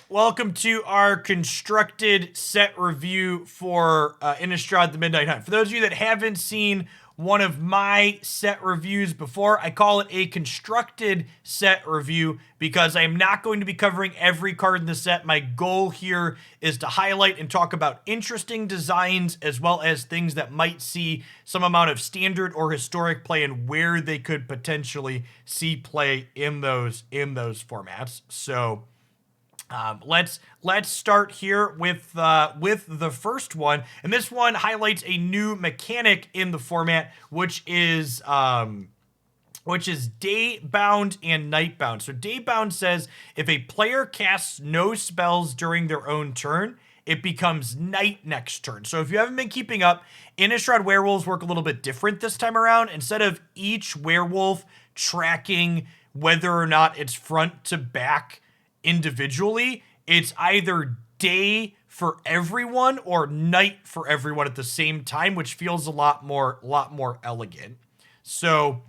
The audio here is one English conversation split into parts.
Welcome to our constructed set review for Innistrad the Midnight Hunt. For those of you that haven't seen one of my set reviews before, I call it a constructed set review because I am not going to be covering every card in the set. My goal here is to highlight and talk about interesting designs as well as things that might see some amount of standard or historic play and where they could potentially see play in those formats. So let's start here with the first one, and this one highlights a new mechanic in the format, which is Daybound and Nightbound. So Daybound says if a player casts no spells during their own turn, it becomes night next turn. So if you haven't been keeping up, Innistrad werewolves work a little bit different this time around. Instead of each werewolf tracking whether or not it's front to back individually, it's either day for everyone or night for everyone at the same time, which feels a lot more elegant. So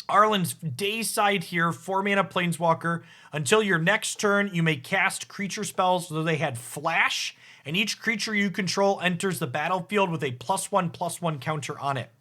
Arlen's day side here, 4 mana planeswalker. Until your next turn, you may cast creature spells, though they had flash, and each creature you control enters the battlefield with a +1/+1 counter on it.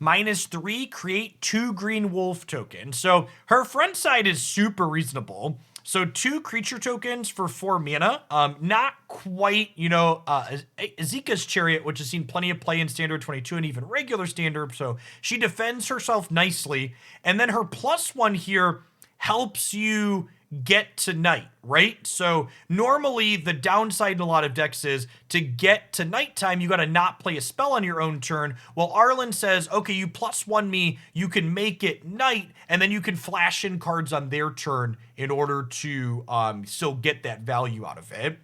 -3, create 2 green wolf tokens. So her front side is super reasonable. So 2 creature tokens for 4 mana. Not quite, Azika's Chariot, which has seen plenty of play in Standard 22 and even regular Standard. So she defends herself nicely. And then her +1 here helps you get to night, right? So normally the downside in a lot of decks is to get to nighttime, you got to not play a spell on your own turn. Well, Arlen says, okay, you +1 me, you can make it night, and then you can flash in cards on their turn in order to still get that value out of it.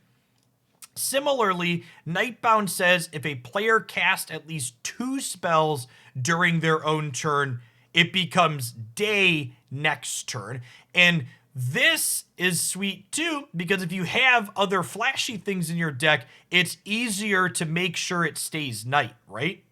Similarly, Nightbound says if a player casts at least 2 spells during their own turn, it becomes day next turn. And this is sweet too, because if you have other flashy things in your deck, it's easier to make sure it stays night, right?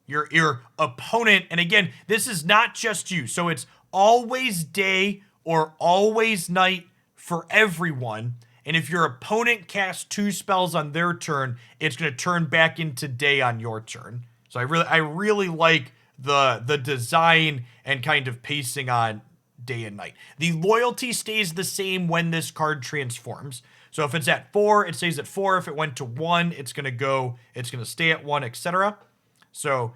Your opponent, and again, this is not just you, so it's always day or always night for everyone. And if your opponent casts 2 spells on their turn, it's going to turn back into day on your turn. So I really like the design and kind of pacing on day and night. The loyalty stays the same when this card transforms. So if it's at 4, it stays at 4. If it went to 1, it's going to stay at 1, etc. So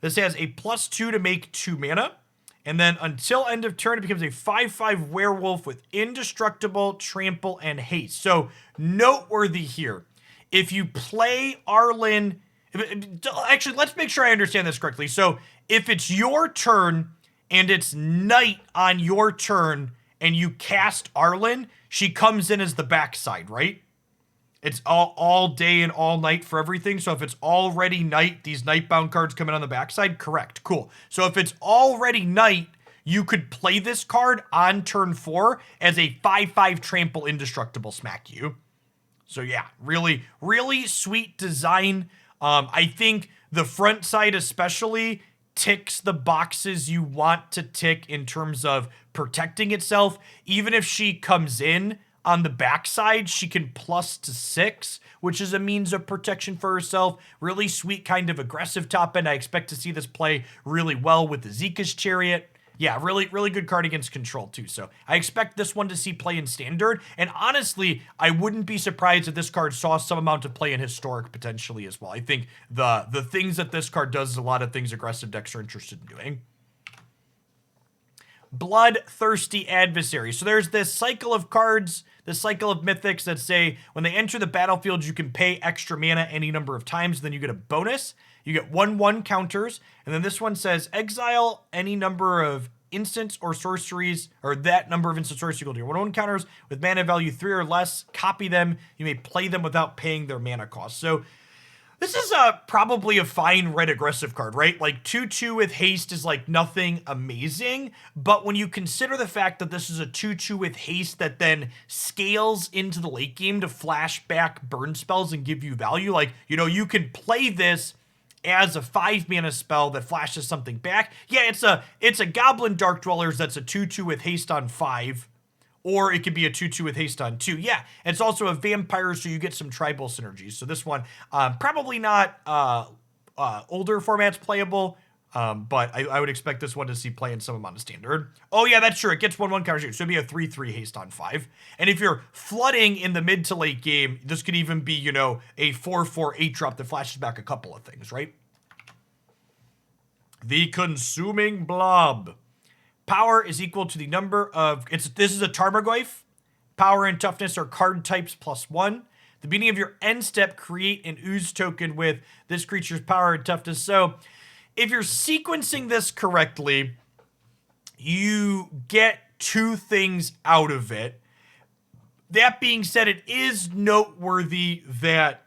this has a +2 to make 2 mana. And then until end of turn, it becomes a 5/5 werewolf with indestructible, trample, and haste. So noteworthy here, if you play Arlen, actually, let's make sure I understand this correctly. So if it's your turn and it's night on your turn, and you cast Arlen, she comes in as the backside, right? It's all day and all night for everything. So if it's already night, these Nightbound cards come in on the backside? Correct. Cool. So if it's already night, you could play this card on turn 4 as a 5/5 trample indestructible smack you. So yeah, really, really sweet design. I think the front side especially ticks the boxes you want to tick in terms of protecting itself. Even if she comes in on the backside, she can +6, which is a means of protection for herself. Really sweet kind of aggressive top end. I expect to see this play really well with the Azika's Chariot. Yeah, really good card against control too. So I expect this one to see play in Standard. And honestly, I wouldn't be surprised if this card saw some amount of play in Historic potentially as well. I think the things that this card does is a lot of things aggressive decks are interested in doing. Bloodthirsty Adversary. So there's this cycle of cards, this cycle of mythics that say when they enter the battlefield, you can pay extra mana any number of times, then you get a bonus. You get 1/1 counters, and then this one says exile any number of instants or sorceries, or that number of instant sorceries equal to your 1/1 counters with mana value 3 or less. Copy them. You may play them without paying their mana cost. So this is probably a fine red aggressive card, right? Like 2/2 with haste is like nothing amazing, but when you consider the fact that this is a 2/2 with haste that then scales into the late game to flash back burn spells and give you value, like, you can play this as a 5 mana spell that flashes something back. Yeah, it's a Goblin Dark Dwellers that's a 2/2 with haste on 5. or it could be a 2/2 with haste on 2. Yeah, it's also a vampire, so you get some tribal synergies. So this one, probably not older formats playable, but I would expect this one to see play in some amount of standard. Oh yeah, that's true. It gets 1/1 counter shoot, so it'd be a 3/3 haste on 5. And if you're flooding in the mid to late game, this could even be, you know, a 4/4 8-drop that flashes back a couple of things, right? The Consuming Blob. Power is equal to the number of... This is a Tarmogoyf. Power and toughness are card types +1. The beginning of your end step, create an ooze token with this creature's power and toughness. So if you're sequencing this correctly, you get 2 things out of it. That being said, it is noteworthy that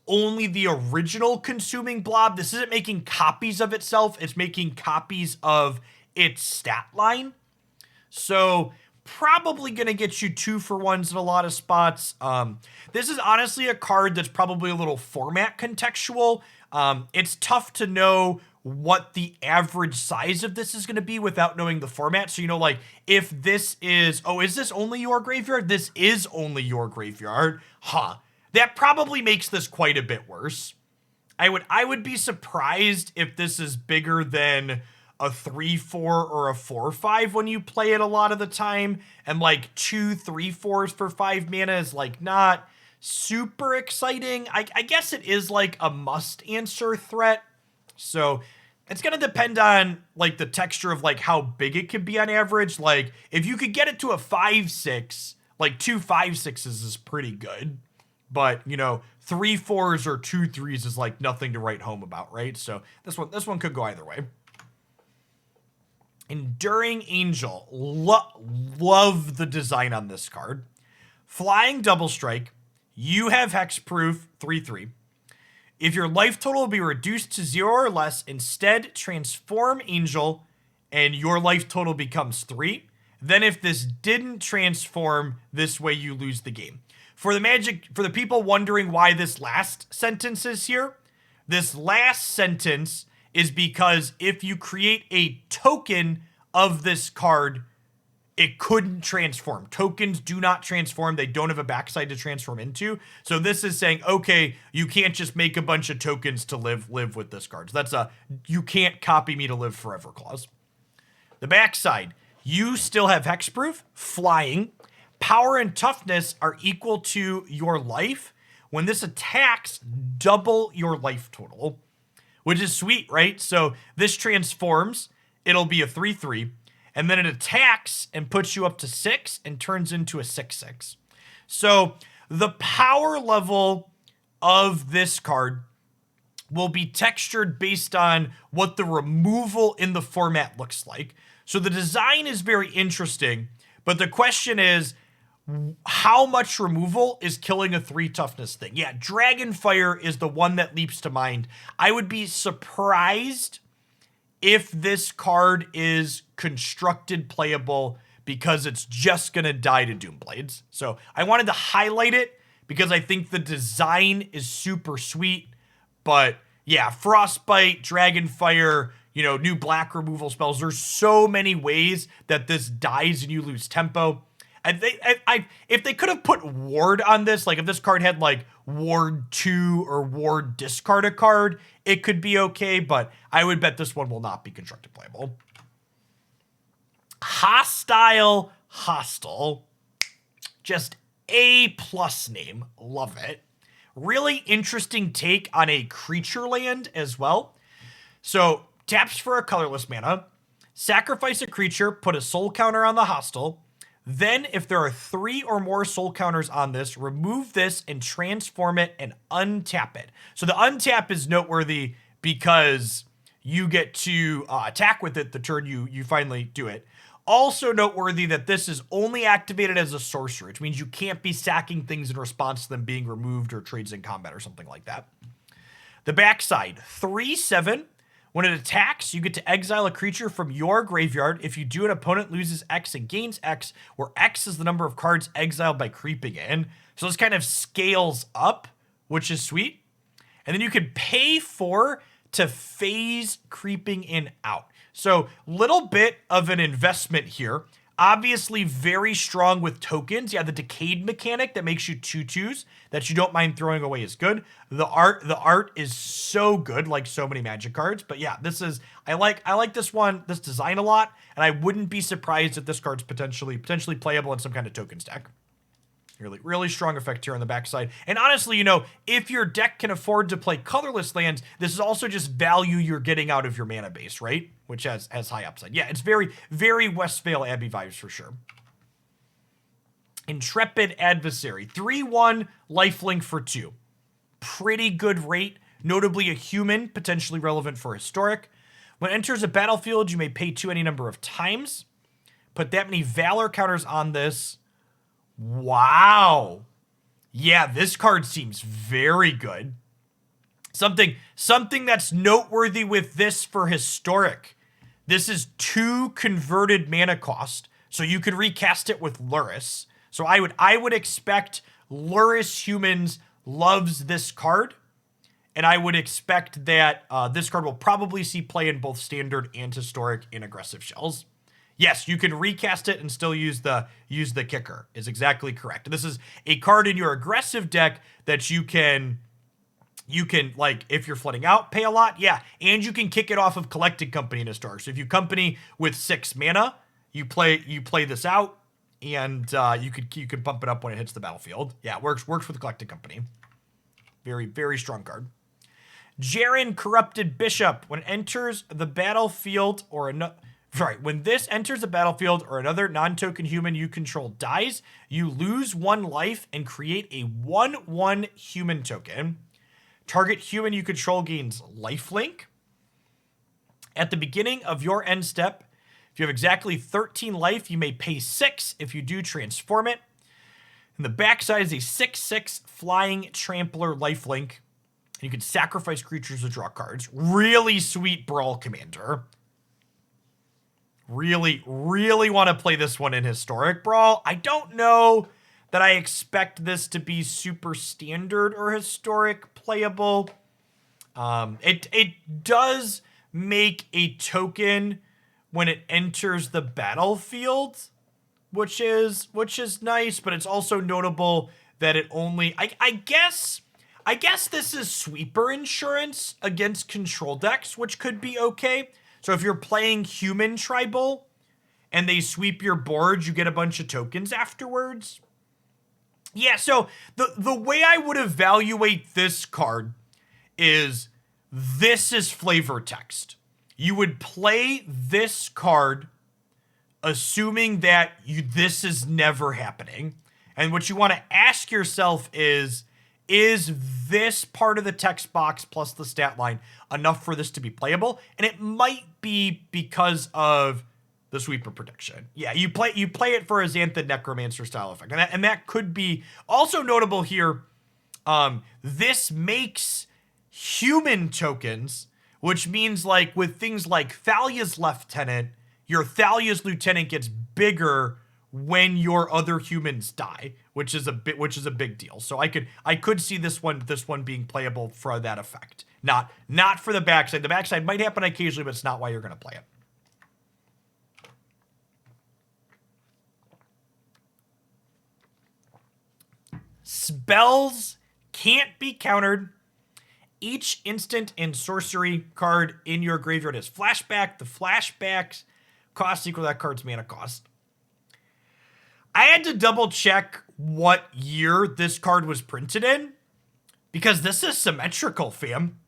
only the original Consuming Blob, this isn't making copies of itself, it's making copies of its stat line. So probably going to get you 2-for-1s in a lot of spots. This is honestly a card that's probably a little format contextual. It's tough to know what the average size of this is going to be without knowing the format. So, you know, like if this is, oh, is this only your graveyard? This is only your graveyard. Huh. That probably makes this quite a bit worse. I would be surprised if this is bigger than a 3/4 or a 4/5 when you play it a lot of the time, and like 2 3/4s for 5 mana is like not super exciting. I guess it is like a must answer threat. So it's gonna depend on like the texture of like how big it could be on average. Like if you could get it to a 5/6, like 2 5/6s is pretty good. But, you know, 3/4s or 2/3s is like nothing to write home about, right? So this one could go either way. Enduring Angel. Love the design on this card. Flying double strike. You have hexproof 3/3. If your life total will be reduced to 0 or less, instead transform Angel and your life total becomes 3. Then if this didn't transform, this way you lose the game. For the people wondering why this last sentence is here, this last sentence is because if you create a token of this card, it couldn't transform. Tokens do not transform. They don't have a backside to transform into. So this is saying, okay, you can't just make a bunch of tokens to live with this card. So that's a, you can't copy me to live forever clause. The backside, you still have hexproof, flying. Power and toughness are equal to your life. When this attacks, double your life total, which is sweet, right? So this transforms, it'll be a 3/3, and then it attacks and puts you up to 6 and turns into a 6/6. So the power level of this card will be textured based on what the removal in the format looks like. So the design is very interesting, but the question is, how much removal is killing a 3 toughness thing? Yeah, Dragonfire is the one that leaps to mind. I would be surprised if this card is constructed playable because it's just going to die to Doomblades. So I wanted to highlight it because I think the design is super sweet. But yeah, Frostbite, Dragonfire, you know, new black removal spells. There's so many ways that this dies and you lose tempo. And if they could have put ward on this, like if this card had like ward 2 or ward discard a card, it could be okay, but I would bet this one will not be constructed playable. Hostile. Just A+ name. Love it. Really interesting take on a creature land as well. So taps for a colorless mana. Sacrifice a creature, put a soul counter on the hostile. Then, if there are 3 or more soul counters on this, remove this and transform it and untap it. So the untap is noteworthy because you get to attack with it the turn you finally do it. Also noteworthy that this is only activated as a sorcerer, which means you can't be sacking things in response to them being removed or trades in combat or something like that. The backside, 3/7. When it attacks, you get to exile a creature from your graveyard. If you do, an opponent loses X and gains X, where X is the number of cards exiled by creeping in. So this kind of scales up, which is sweet. And then you can pay 4 to phase creeping in out. So little bit of an investment here. Obviously very strong with tokens. Yeah, the Decayed mechanic that makes you 2/2s that you don't mind throwing away is good. The art is so good, like so many Magic cards. But yeah, this is I like this one, this design a lot, and I wouldn't be surprised if this card's potentially playable in some kind of tokens deck. Really strong effect here on the backside. And honestly, you know, if your deck can afford to play colorless lands, this is also just value you're getting out of your mana base, right? Which has high upside. Yeah, it's very Westvale Abbey vibes for sure. Intrepid Adversary. 3/1 lifelink for 2. Pretty good rate. Notably a human, potentially relevant for historic. When it enters a battlefield, you may pay 2 any number of times. Put that many Valor counters on this. Wow. Yeah, this card seems very good. Something that's noteworthy with this for historic. This is 2 converted mana cost, so you could recast it with Lurrus. So I would expect Lurrus Humans loves this card, and I would expect that this card will probably see play in both standard and historic in aggressive shells. Yes, you can recast it and still use the kicker, is exactly correct. This is a card in your aggressive deck that you can, like, if you're flooding out, pay a lot, yeah. And you can kick it off of Collected Company in historic. So if you company with 6 mana, you play this out, and you could bump it up when it hits the battlefield. Yeah, it works with Collected Company. Very strong card. Jaren, Corrupted Bishop. When it enters the battlefield or another... Sorry, when this enters the battlefield or another non-token human you control dies, you lose 1 life and create a 1/1 human token. Target human you control gains lifelink. At the beginning of your end step, if you have exactly 13 life, you may pay 6 if you do transform it. And the backside is a 6/6 flying trampler lifelink. And you can sacrifice creatures to draw cards. Really sweet Brawl commander. Really want to play this one in historic Brawl. I don't know that I expect this to be super standard or historic playable. It does make a token when it enters the battlefield, which is nice, but it's also notable that it only I guess this is sweeper insurance against control decks, which could be okay. So if you're playing human tribal and they sweep your board, you get a bunch of tokens afterwards. Yeah, so the way I would evaluate this card is this is flavor text. You would play this card assuming that this is never happening. And what you want to ask yourself is this part of the text box plus the stat line enough for this to be playable? And it might be because of the sweeper prediction. Yeah, you play it for a Xanthid Necromancer style effect. And that could be also notable here. This makes human tokens, which means like with things like Thalia's Lieutenant, your Thalia's Lieutenant gets bigger when your other humans die, which is a big deal. So I could see this one being playable for that effect. Not for the backside. The backside might happen occasionally, but it's not why you're going to play it. Spells can't be countered. Each instant and sorcery card in your graveyard has flashback. The flashbacks cost equal to that card's mana cost. I had to double check what year this card was printed in because this is symmetrical, fam.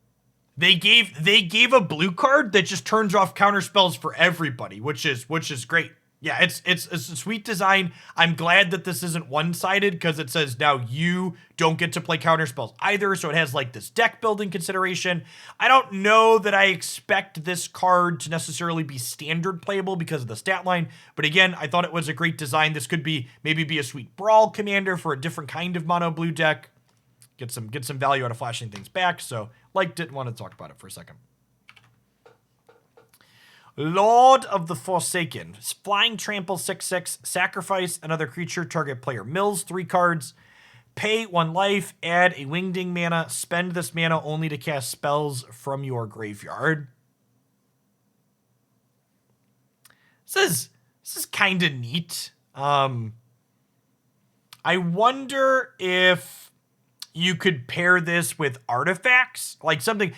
They gave a blue card that just turns off counter spells for everybody, which is great. Yeah, it's a sweet design. I'm glad that this isn't one-sided because it says now you don't get to play counter spells either, so it has like this deck building consideration. I don't know that I expect this card to necessarily be standard playable because of the stat line, but again, I thought it was a great design. This could maybe be a sweet Brawl commander for a different kind of mono blue deck. Get some value out of flashing things back, so liked it, wanted to talk about it for a second. Lord of the Forsaken. Flying trample 6/6. Sacrifice another creature. Target player mills 3 cards. Pay 1 life. Add a wingding mana. Spend this mana only to cast spells from your graveyard. This kind of neat. I wonder if you could pair this with artifacts. Like something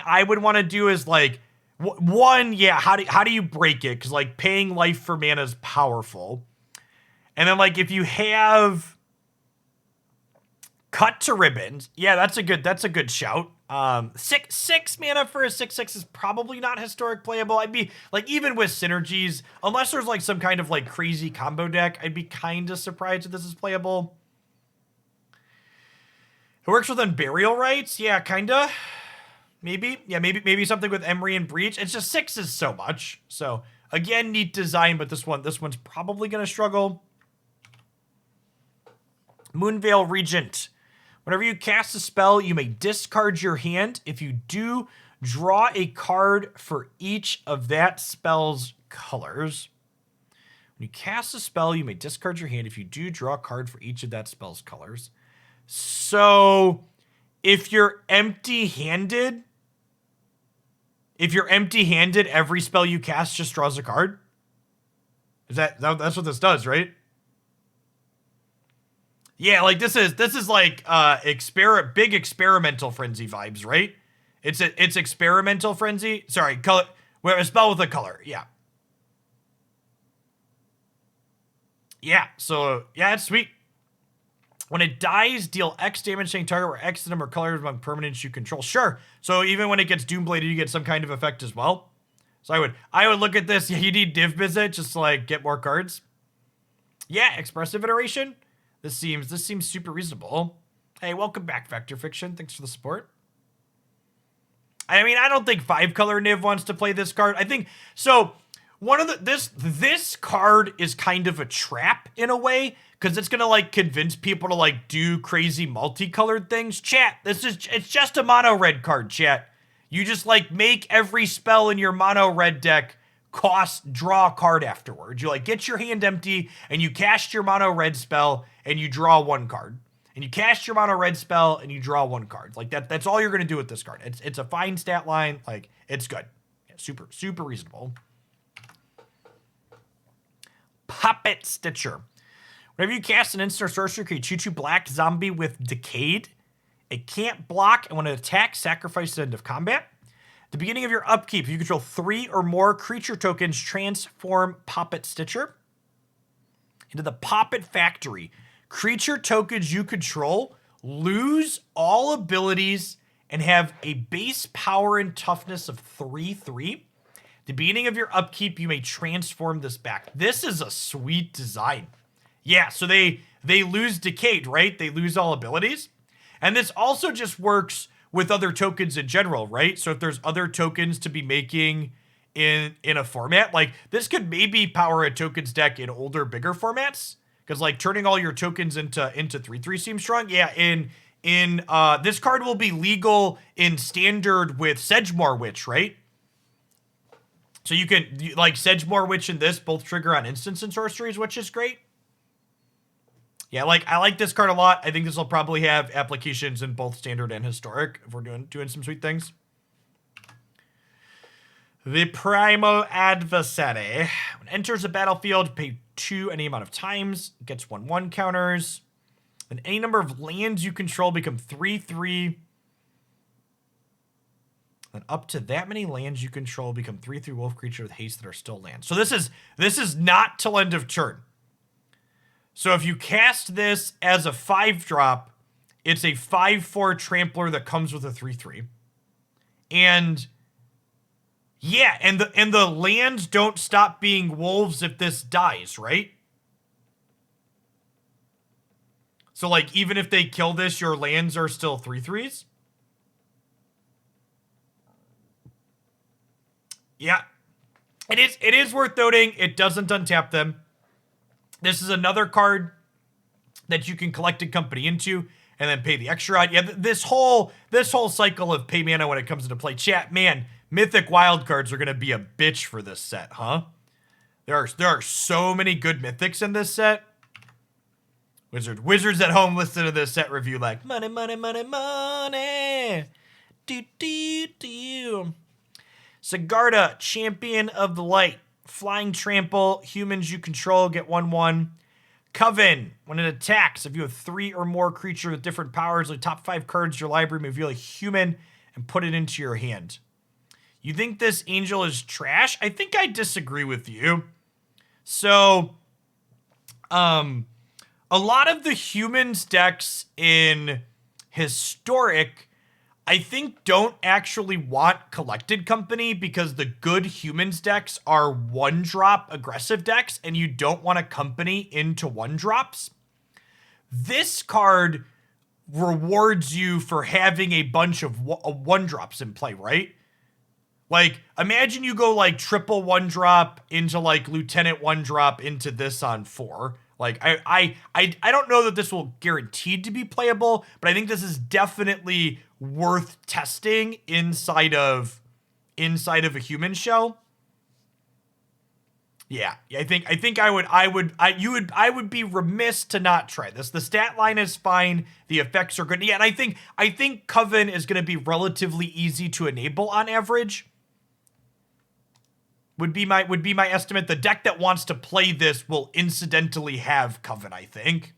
I would want to do is like, one, yeah, how do you break it? Because like paying life for mana is powerful. And then like if you have cut to ribbons, yeah, that's a good shout. 6 mana for a 6/6 is probably not historic playable. I'd be like, even with synergies, unless there's like some kind of like crazy combo deck, I'd be kind of surprised if this is playable. It works with Unburial Rites, yeah, kinda. Maybe, yeah, maybe something with Emery and Breach. It's just 6 is so much. So again, neat design, but this one's probably gonna struggle. Moonveil Regent. Whenever you cast a spell, you may discard your hand. If you do, draw a card for each of that spell's colors. When you cast a spell, you may discard your hand. If you do, draw a card for each of that spell's colors. So if you're empty-handed, every spell you cast just draws a card? That's what this does, right? Yeah, like this is like big experimental frenzy vibes, right? It's experimental frenzy. Sorry, color. Where a spell with a color. Yeah. Yeah. So yeah, it's sweet. When it dies, deal X damage to any target where X the number of colors among permanents you control. Sure. So even when it gets Doombladed, you get some kind of effect as well. So I would look at this. Yeah, you need Div Visit just to like get more cards. Yeah, expressive iteration. This seems super reasonable. Hey, welcome back, Vector Fiction. Thanks for the support. I mean, I don't think 5-color Niv wants to play this card. I think so. This card is kind of a trap in a way, because it's gonna like convince people to like do crazy multicolored things. Chat, it's just a mono red card, chat. You just like make every spell in your mono red deck draw a card afterwards. You like get your hand empty and you cast your mono red spell and you draw 1 card. And you cast your mono red spell and you draw 1 card. Like that's all you're gonna do with this card. It's a fine stat line. Like it's good. Yeah, super reasonable. Poppet Stitcher. Whenever you cast an instant sorcery, create 2/2 black zombie with Decayed. It can't block, and when it attacks, sacrifice at the end of combat. At the beginning of your upkeep, if you control 3 or more creature tokens, transform Poppet Stitcher into the Poppet Factory. Creature tokens you control lose all abilities and have a base power and toughness of 3/3. At the beginning of your upkeep, you may transform this back. This is a sweet design. Yeah, so they lose Decayed, right? They lose all abilities. And this also just works with other tokens in general, right? So if there's other tokens to be making in a format, like this could maybe power a tokens deck in older, bigger formats. Because like turning all your tokens into 3/3 seems strong. Yeah, in this card will be legal in standard with Sedgemoor Witch, right? So you can like Sedgemoor Witch and this both trigger on instants and sorceries, which is great. Yeah, like I like this card a lot. I think this will probably have applications in both standard and historic if we're doing some sweet things. The Primal Adversary. When it enters the battlefield, pay 2 any amount of times. It gets 1/1 counters. And any number of lands you control become 3/3. And up to that many lands you control become 3/3 wolf creature with haste that are still lands. So this is not till end of turn. So if you cast this as a 5-drop, it's a 5/4 trampler that comes with a 3/3. And yeah, and the lands don't stop being wolves if this dies, right? So like even if they kill this, your lands are still 3/3s. Yeah. It is worth noting it doesn't untap them. This is another card that you can collect a company into and then pay the extra on. Yeah, this whole cycle of pay mana when it comes into play. Chat, man, Mythic wildcards are going to be a bitch for this set, huh? There are so many good Mythics in this set. Wizards at home listen to this set review like, money, money, money, money. Do, do, do. Sigarda, Champion of the Light. Flying Trample. Humans you control get 1/1. Coven. When it attacks, if you have 3 or more creatures with different powers, the top 5 cards of your library, reveal a human and put it into your hand. You think this angel is trash? I think I disagree with you. So, a lot of the humans decks in Historic, I think, don't actually want Collected Company because the good humans decks are 1-drop aggressive decks and you don't want a company into 1-drops. This card rewards you for having a bunch of 1-drops in play, right? Like, imagine you go like triple 1-drop into like Lieutenant 1-drop into this on 4. Like, I don't know that this will guaranteed to be playable, but I think this is definitely worth testing inside of a human shell. Yeah, I would be remiss to not try this. The stat line is fine, the effects are good. Yeah, and I think Coven is going to be relatively easy to enable on average. Would be my estimate. The deck that wants to play this will incidentally have Coven, I think.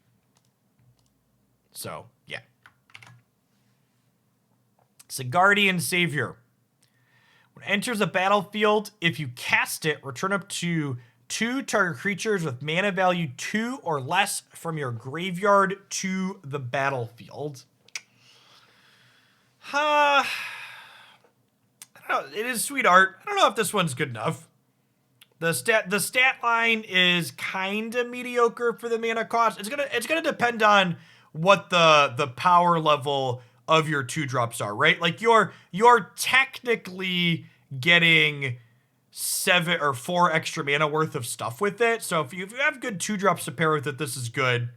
So, yeah. Sigardian Savior. When it enters a battlefield, if you cast it, return up to 2 target creatures with mana value 2 or less from your graveyard to the battlefield. I don't know. It is sweet art. I don't know if this one's good enough. The stat line is kind of mediocre for the mana cost. It's gonna depend on what the power level of your 2-drops are, right? Like you're technically getting 7 or 4 extra mana worth of stuff with it. So if you have good 2-drops to pair with it, this is good.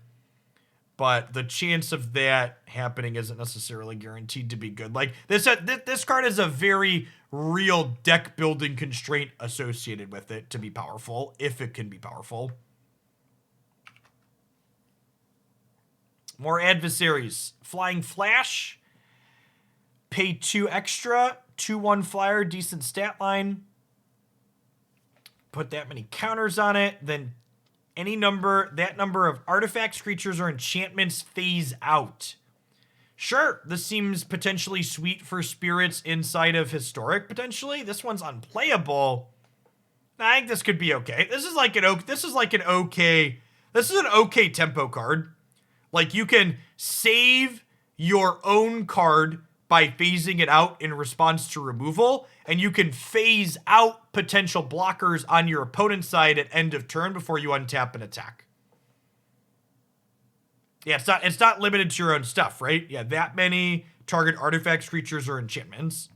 But the chance of that happening isn't necessarily guaranteed to be good. Like this card has a very real deck building constraint associated with it to be powerful, if it can be powerful. More adversaries. Flying Flash. Pay 2 extra. 2/1 flyer, decent stat line. Put that many counters on it, then that number of artifacts, creatures, or enchantments phase out. Sure, this seems potentially sweet for spirits inside of Historic, potentially. This one's unplayable. I think this could be okay. This is an okay tempo card. Like, you can save your own card by phasing it out in response to removal, and you can phase out potential blockers on your opponent's side at end of turn before you untap and attack. Yeah, it's not limited to your own stuff, right? Yeah, that many target artifacts, creatures, or enchantments.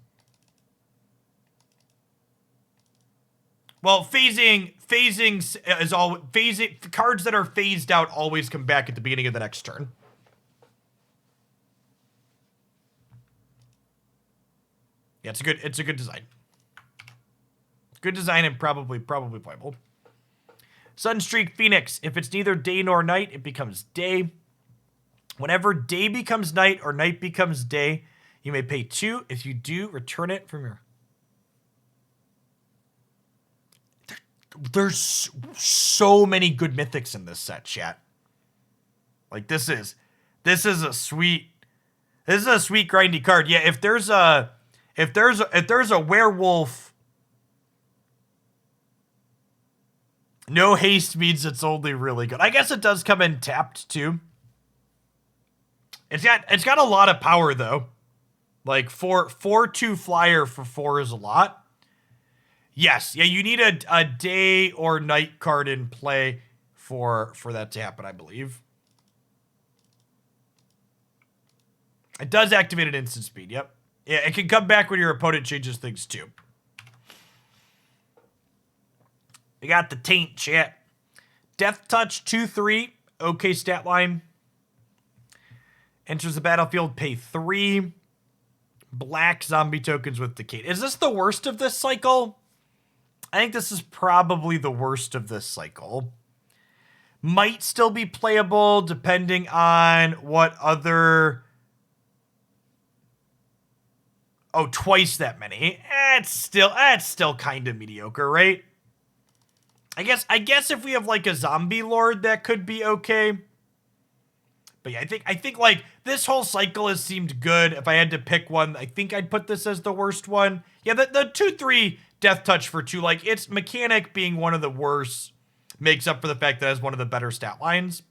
Well, phasing is all phasing. Cards that are phased out always come back at the beginning of the next turn. Yeah, it's a good design. Good design and probably playable. Sunstreak Phoenix. If it's neither day nor night, it becomes day. Whenever day becomes night or night becomes day, you may pay 2. If you do, return it from your... There's so many good mythics in this set, chat. Like, this is a sweet grindy card. Yeah, if there's a werewolf, no haste means it's only really good. I guess it does come in tapped too. It's got a lot of power though. Like 4/2 flyer for 4 is a lot. Yes, yeah, you need a day or night card in play for that to happen, I believe. It does activate at instant speed, yep. Yeah, it can come back when your opponent changes things too. We got the Taint, chat. Death Touch 2/3, okay stat line. Enters the battlefield, pay 3. Black zombie tokens with Decay. Is this the worst of this cycle? I think this is probably the worst of this cycle. Might still be playable depending on what other... Oh, twice that many. It's still kind of mediocre, right? I guess if we have like a zombie lord, that could be okay. But yeah, I think like this whole cycle has seemed good. If I had to pick one, I think I'd put this as the worst one. Yeah, the 2/3 death touch for 2, like its mechanic being one of the worst makes up for the fact that it has one of the better stat lines.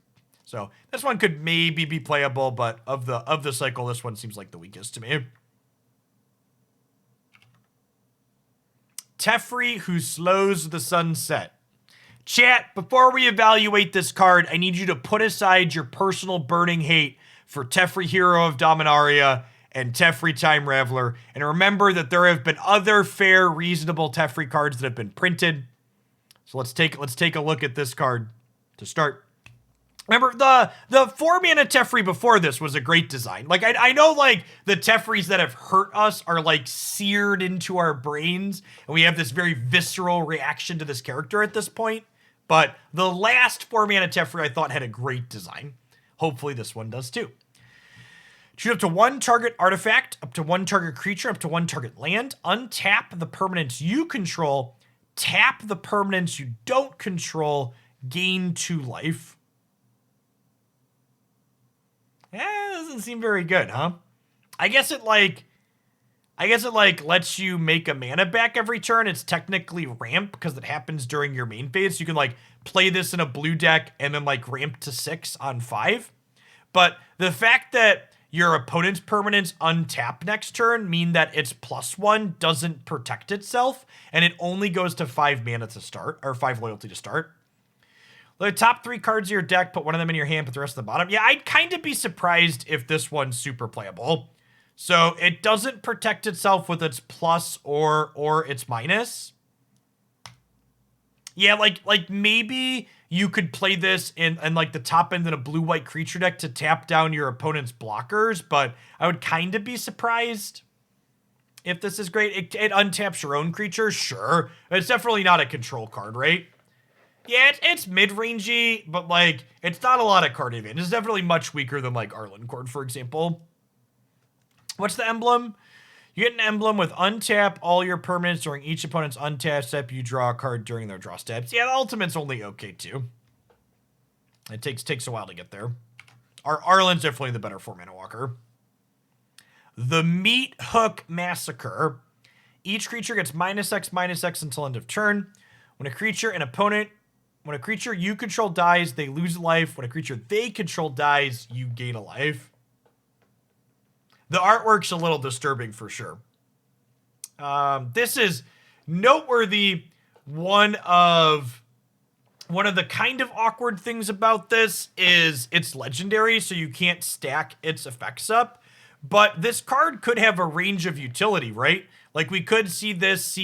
So this one could maybe be playable, but of the cycle, this one seems like the weakest to me. Teferi, who slows the sunset. Chat, before we evaluate this card, I need you to put aside your personal burning hate for Teferi, Hero of Dominaria, and Teferi, Time Raveler, and remember that there have been other fair, reasonable Teferi cards that have been printed. So let's take a look at this card to start. Remember, the 4-mana Teferi before this was a great design. Like, I know, like, the Teferis that have hurt us are, like, seared into our brains, and we have this very visceral reaction to this character at this point. But the last 4-mana Teferi I thought had a great design. Hopefully this one does too. Choose up to 1 target artifact, up to 1 target creature, up to 1 target land. Untap the permanents you control. Tap the permanents you don't control. Gain 2 life. Doesn't seem very good, huh? I guess it lets you make a mana back every turn. It's technically ramp because it happens during your main phase. So you can like play this in a blue deck and then like ramp to 6 on 5. But the fact that your opponent's permanents untap next turn mean that its +1 doesn't protect itself and it only goes to 5 mana to start, or 5 loyalty to start. The top 3 cards of your deck, put one of them in your hand, put the rest at the bottom. Yeah, I'd kind of be surprised if this one's super playable. So it doesn't protect itself with its plus or its minus. Yeah, like maybe you could play this in like the top end in a blue-white creature deck to tap down your opponent's blockers, but I would kind of be surprised if this is great. It untaps your own creature, sure. It's definitely not a control card, right? Yeah, it's mid-rangey, but like it's not a lot of card advantage. It's definitely much weaker than like Arlencord, for example. What's the emblem? You get an emblem with untap all your permanents during each opponent's untap step. You draw a card during their draw steps. Yeah, the ultimate's only okay too. It takes a while to get there. Arlen's definitely the better 4-mana walker. The Meathook Massacre. Each creature gets -X until end of turn. When a creature you control dies, they lose a life. When a creature they control dies, you gain a life. The artwork's a little disturbing for sure. This is noteworthy. One of the kind of awkward things about this is it's legendary, so you can't stack its effects up. But this card could have a range of utility, right? Like we could see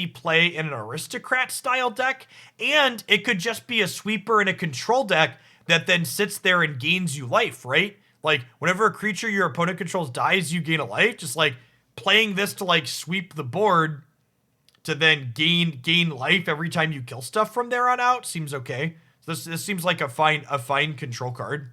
play in an aristocrat style deck, and it could just be a sweeper in a control deck that then sits there and gains you life, right? Like, whenever a creature your opponent controls dies, you gain a life. Just, like, playing this to, like, sweep the board to then gain life every time you kill stuff from there on out seems okay. So this seems like a fine control card.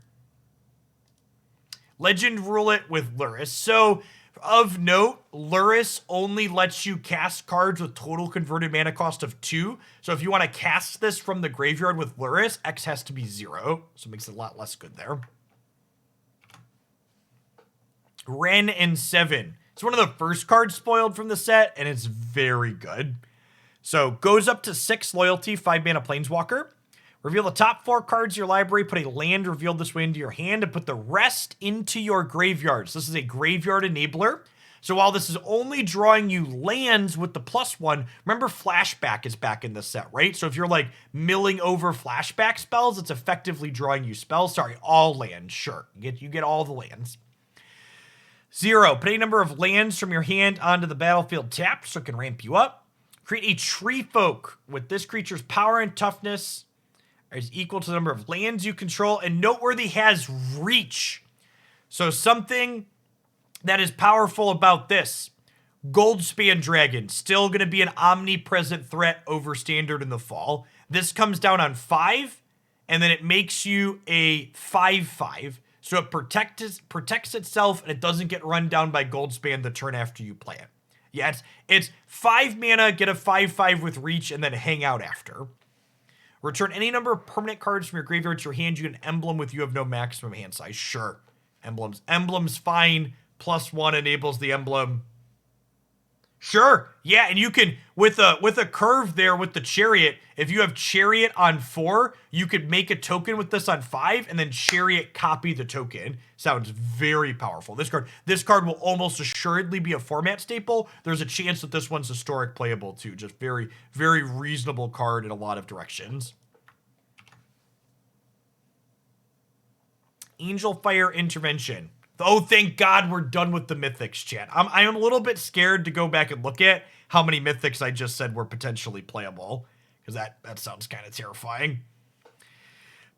Legend rule it with Luris. So, of note, Luris only lets you cast cards with total converted mana cost of 2. So, if you want to cast this from the graveyard with Luris, X has to be 0. So, it makes it a lot less good there. Wrenn and Seven. It's one of the first cards spoiled from the set, and it's very good. So, goes up to 6 loyalty, 5 mana Planeswalker. Reveal the top 4 cards of your library, put a land revealed this way into your hand, and put the rest into your graveyard. So this is a graveyard enabler. So while this is only drawing you lands with the +1, remember Flashback is back in this set, right? So if you're like milling over Flashback spells, it's effectively drawing you spells. Sorry, all lands, sure. You get all the lands. 0, put a number of lands from your hand onto the battlefield tapped so it can ramp you up. Create a tree folk with this creature's power and toughness is equal to the number of lands you control, and noteworthy has reach. So something that is powerful about this. Goldspan Dragon, still going to be an omnipresent threat over standard in the fall. This comes down on 5, and then it makes you a 5/5. So it protects itself, and it doesn't get run down by Goldspan the turn after you play it. Yeah, it's 5 mana, get a 5/5 with reach, and then hang out after. Return any number of permanent cards from your graveyard to your hand. You get an emblem with you have no maximum hand size. Sure. Emblem's fine. +1 enables the emblem. Sure. Yeah, and you can, with a curve there with the Chariot, if you have Chariot on 4, you could make a token with this on 5, and then Chariot copy the token. Sounds very powerful. This card will almost assuredly be a format staple. There's a chance that this one's historic playable too. Just very, very reasonable card in a lot of directions. Angel Fire Intervention. Oh, thank God we're done with the Mythics, chat. I am a little bit scared to go back and look at how many Mythics I just said were potentially playable, because that sounds kind of terrifying.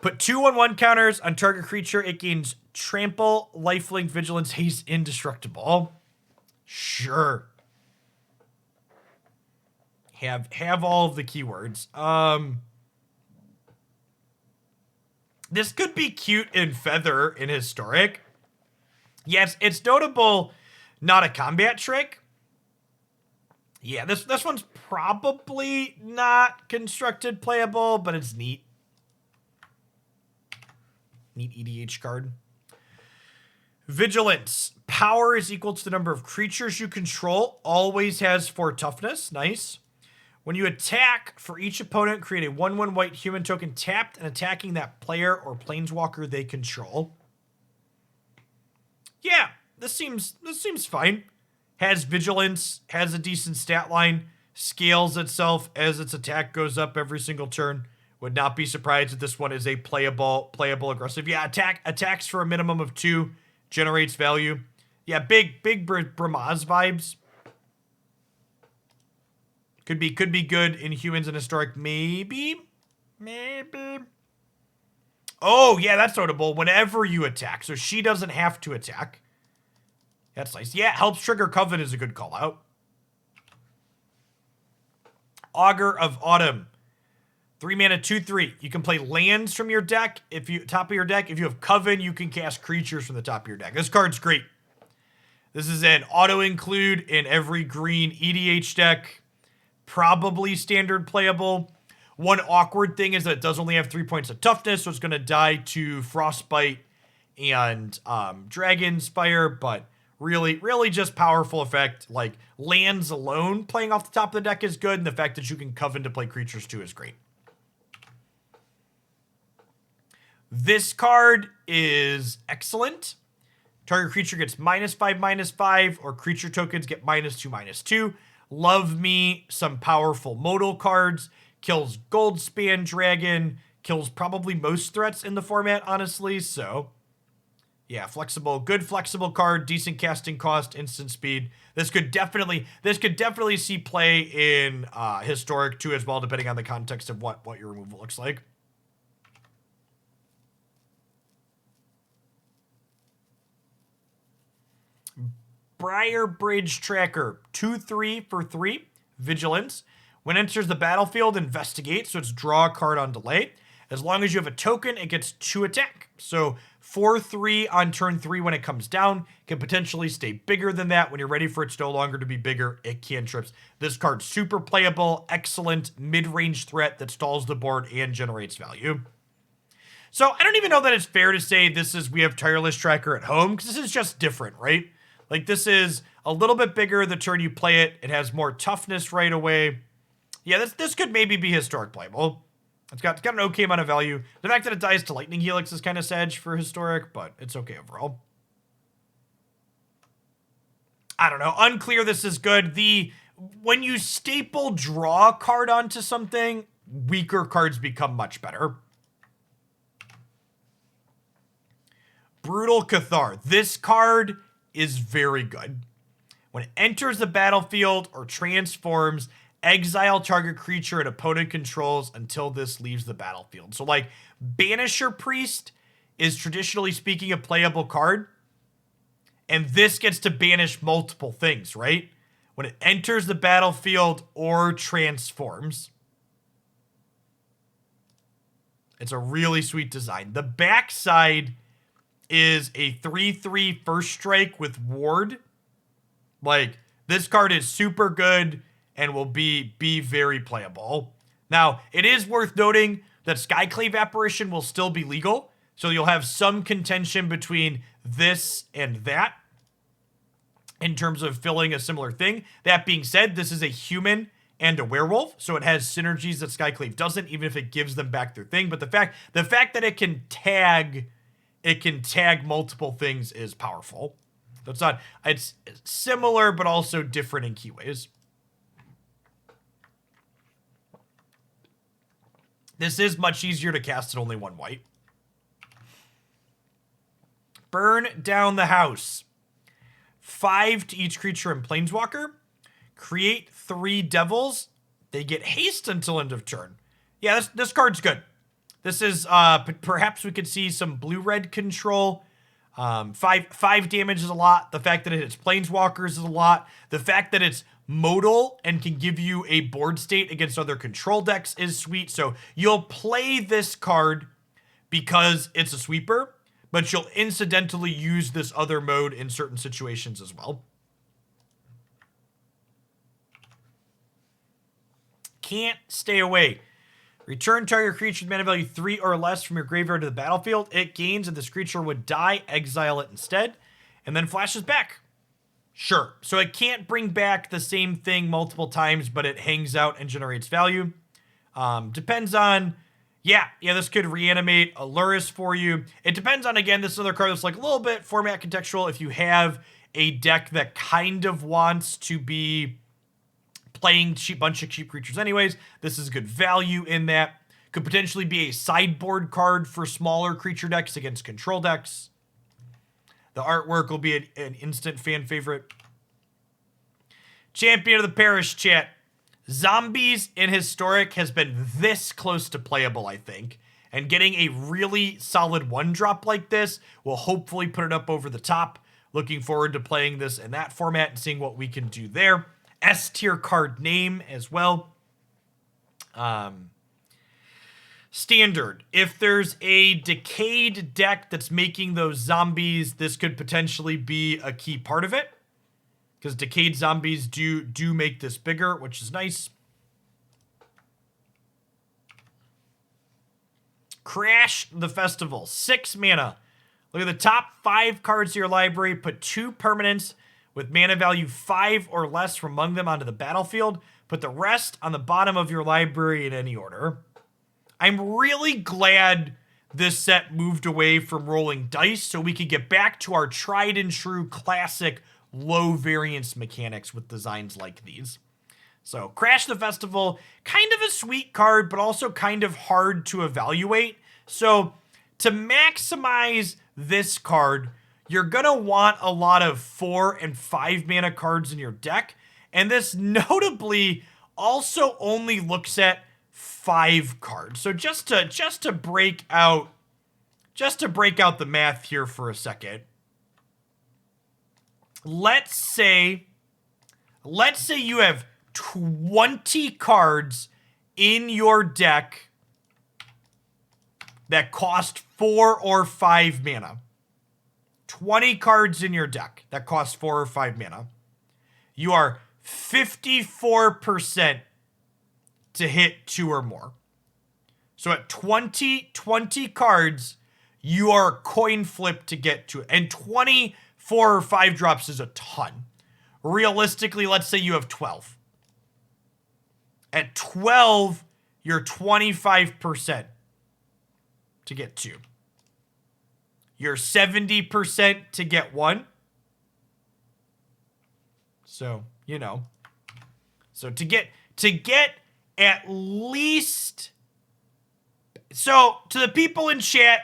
Put 2/1/1 counters on target creature. It gains Trample, Lifelink, Vigilance, Haste, Indestructible. Sure. Have all of the keywords. This could be cute in Feather in Historic. Yes, it's notable, not a combat trick. Yeah, this one's probably not constructed playable, but it's neat. Neat EDH card. Vigilance. Power is equal to the number of creatures you control. Always has 4 toughness. Nice. When you attack, for each opponent, create a 1/1 white human token tapped and attacking that player or planeswalker they control. Yeah, this seems fine. Has Vigilance, has a decent stat line, scales itself as its attack goes up every single turn. Would not be surprised if this one is a playable aggressive. Yeah, attacks for a minimum of 2, generates value. Yeah, big Bramaz vibes. Could be good in Humans and Historic, maybe. Oh, yeah, that's notable. Whenever you attack, so she doesn't have to attack. That's nice. Yeah, helps trigger Coven is a good call out. Augur of Autumn. 3 mana, 2/3. You can play lands from your deck. Top of your deck. If you have Coven, you can cast creatures from the top of your deck. This card's great. This is an auto include in every green EDH deck. Probably standard playable. One awkward thing is that it does only have 3 points of toughness, so it's going to die to Frostbite and Dragonspire, but really just powerful effect. Like, lands alone playing off the top of the deck is good, and the fact that you can Coven to play creatures too is great. This card is excellent. Target creature gets -5/-5, or creature tokens get -2/-2. Love me some powerful modal cards. Kills Goldspan Dragon. Kills probably most threats in the format, honestly. So, yeah, good flexible card. Decent casting cost, instant speed. This could definitely see play in Historic too as well, depending on the context of what your removal looks like. Briar Bridge Tracker, 2/3 for 3, Vigilance. When it enters the battlefield, investigate, so it's draw a card on delay. As long as you have a token, it gets 2 attack. So 4/3 on turn 3 when it comes down, can potentially stay bigger than that. When you're ready for it no longer to be bigger, it cantrips. This card's super playable, excellent mid-range threat that stalls the board and generates value. So I don't even know that it's fair to say we have Tireless Tracker at home, because this is just different, right? Like, this is a little bit bigger the turn you play it. It has more toughness right away. Yeah, this could maybe be Historic playable. It's got an okay amount of value. The fact that it dies to Lightning Helix is kind of sad for Historic, but it's okay overall. I don't know. Unclear this is good. When you staple draw a card onto something, weaker cards become much better. Brutal Cathar. This card is very good. When it enters the battlefield or transforms, exile target creature an opponent controls until this leaves the battlefield. So, like, Banisher Priest is traditionally speaking a playable card, and this gets to banish multiple things, right? When it enters the battlefield or transforms. It's a really sweet design. The backside is a 3/3 first strike with ward. Like, this card is super good and will be very playable. Now, it is worth noting that Skyclave Apparition will still be legal. So you'll have some contention between this and that in terms of filling a similar thing. That being said, this is a human and a werewolf, so it has synergies that Skyclave doesn't, even if it gives them back their thing. But the fact that it can tag multiple things is powerful. So it's similar but also different in key ways. This is much easier to cast at only 1 white. Burn down the house. 5 to each creature in Planeswalker. Create 3 devils. They get haste until end of turn. Yeah, this card's good. This is, perhaps we could see some blue-red control. 5 damage is a lot. The fact that it hits Planeswalkers is a lot. The fact that it's modal and can give you a board state against other control decks is sweet. So you'll play this card because it's a sweeper, but you'll incidentally use this other mode in certain situations as well. Can't stay away. Return target creature with mana value 3 or less from your graveyard to the battlefield. It gains and this creature would die. Exile it instead. And then flashes back. Sure. So it can't bring back the same thing multiple times, but it hangs out and generates value. Depends on... Yeah, this could reanimate Aluris for you. It depends on, again, this other card that's like a little bit format contextual. If you have a deck that kind of wants to be playing bunch of cheap creatures anyways, this is good value in that. Could potentially be a sideboard card for smaller creature decks against control decks. The artwork will be an instant fan favorite. Champion of the Parish chat. Zombies in Historic has been this close to playable, I think. And getting a really solid 1-drop like this will hopefully put it up over the top. Looking forward to playing this in that format and seeing what we can do there. S-tier card name as well. Standard. If there's a decayed deck that's making those zombies, this could potentially be a key part of it. Because decayed zombies do make this bigger, which is nice. Crash the Festival. 6 mana. Look at the top 5 cards of your library. Put 2 permanents with mana value 5 or less from among them onto the battlefield. Put the rest on the bottom of your library in any order. I'm really glad this set moved away from rolling dice so we could get back to our tried and true classic low variance mechanics with designs like these. So Crash the Festival, kind of a sweet card, but also kind of hard to evaluate. So to maximize this card, you're going to want a lot of 4 and 5 mana cards in your deck. And this notably also only looks at 5 cards. So just to break out the math here for a second. Let's say you have 20 cards in your deck that cost 4 or 5 mana. 20 cards in your deck that cost 4 or 5 mana. You are 54% to hit 2 or more. So at 20 cards, you are coin flip to get to it. And 20 4 or 5 drops is a ton. Realistically, let's say you have 12. At 12, you're 25% to get 2. You're 70% to get 1. So, So to get at least... So, to the people in chat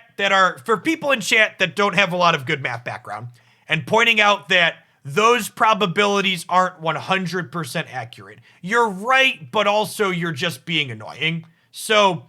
for people in chat that don't have a lot of good math background, and pointing out that those probabilities aren't 100% accurate. You're right, but also you're just being annoying. So,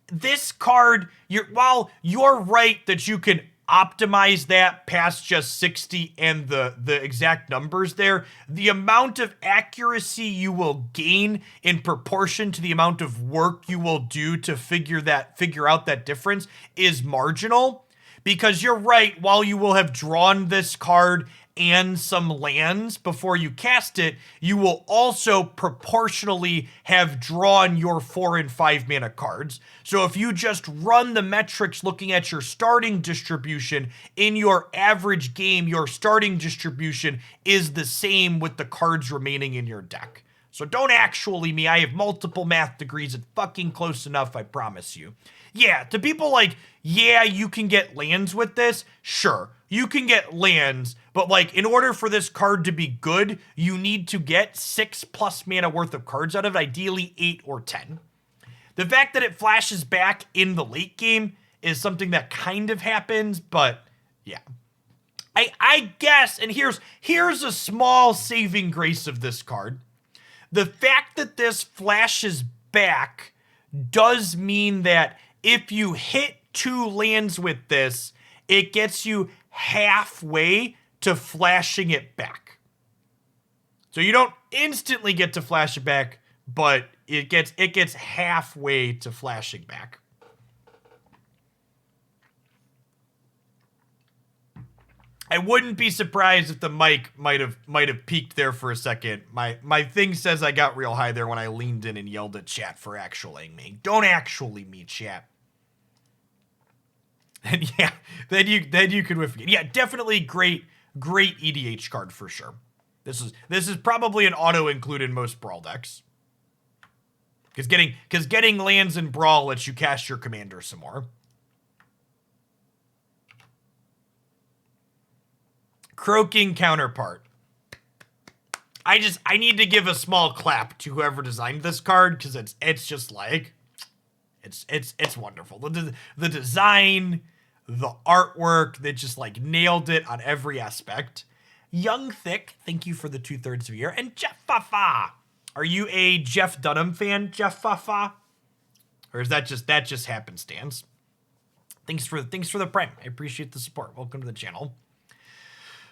this card, while you're right that you can optimize that past just 60 and the exact numbers there, the amount of accuracy you will gain in proportion to the amount of work you will do to figure out that difference is marginal. Because you're right, while you will have drawn this card and some lands before you cast it, you will also proportionally have drawn your 4 and 5 mana cards. So if you just run the metrics looking at your starting distribution, in your average game, your starting distribution is the same with the cards remaining in your deck. So don't actually me, I have multiple math degrees. It's fucking close enough, I promise you. Yeah, to people like, yeah, you can get lands with this. Sure, you can get lands, but like in order for this card to be good, you need to get 6+ mana worth of cards out of it, ideally 8 or 10. The fact that it flashes back in the late game is something that kind of happens, but yeah. I guess, and here's a small saving grace of this card. The fact that this flashes back does mean that if you hit 2 lands with this, it gets you halfway to flashing it back. So you don't instantly get to flash it back, but it gets halfway to flashing back. I wouldn't be surprised if the mic might have peaked there for a second. My thing says I got real high there when I leaned in and yelled at chat for actually me. Don't actually me, chat. And yeah, then you could whiff it. Yeah, definitely great EDH card for sure. This is probably an auto include in most Brawl decks. Because getting lands in Brawl lets you cast your commander some more. Croaking Counterpart. I need to give a small clap to whoever designed this card, because it's just like it's wonderful. The design, the artwork, they just like nailed it on every aspect. Young Thick, thank you for the 2/3 of a year. And Jeff Fafa. Are you a Jeff Dunham fan, Jeff Fafa? Or is that just happenstance? Thanks for the prime. I appreciate the support. Welcome to the channel.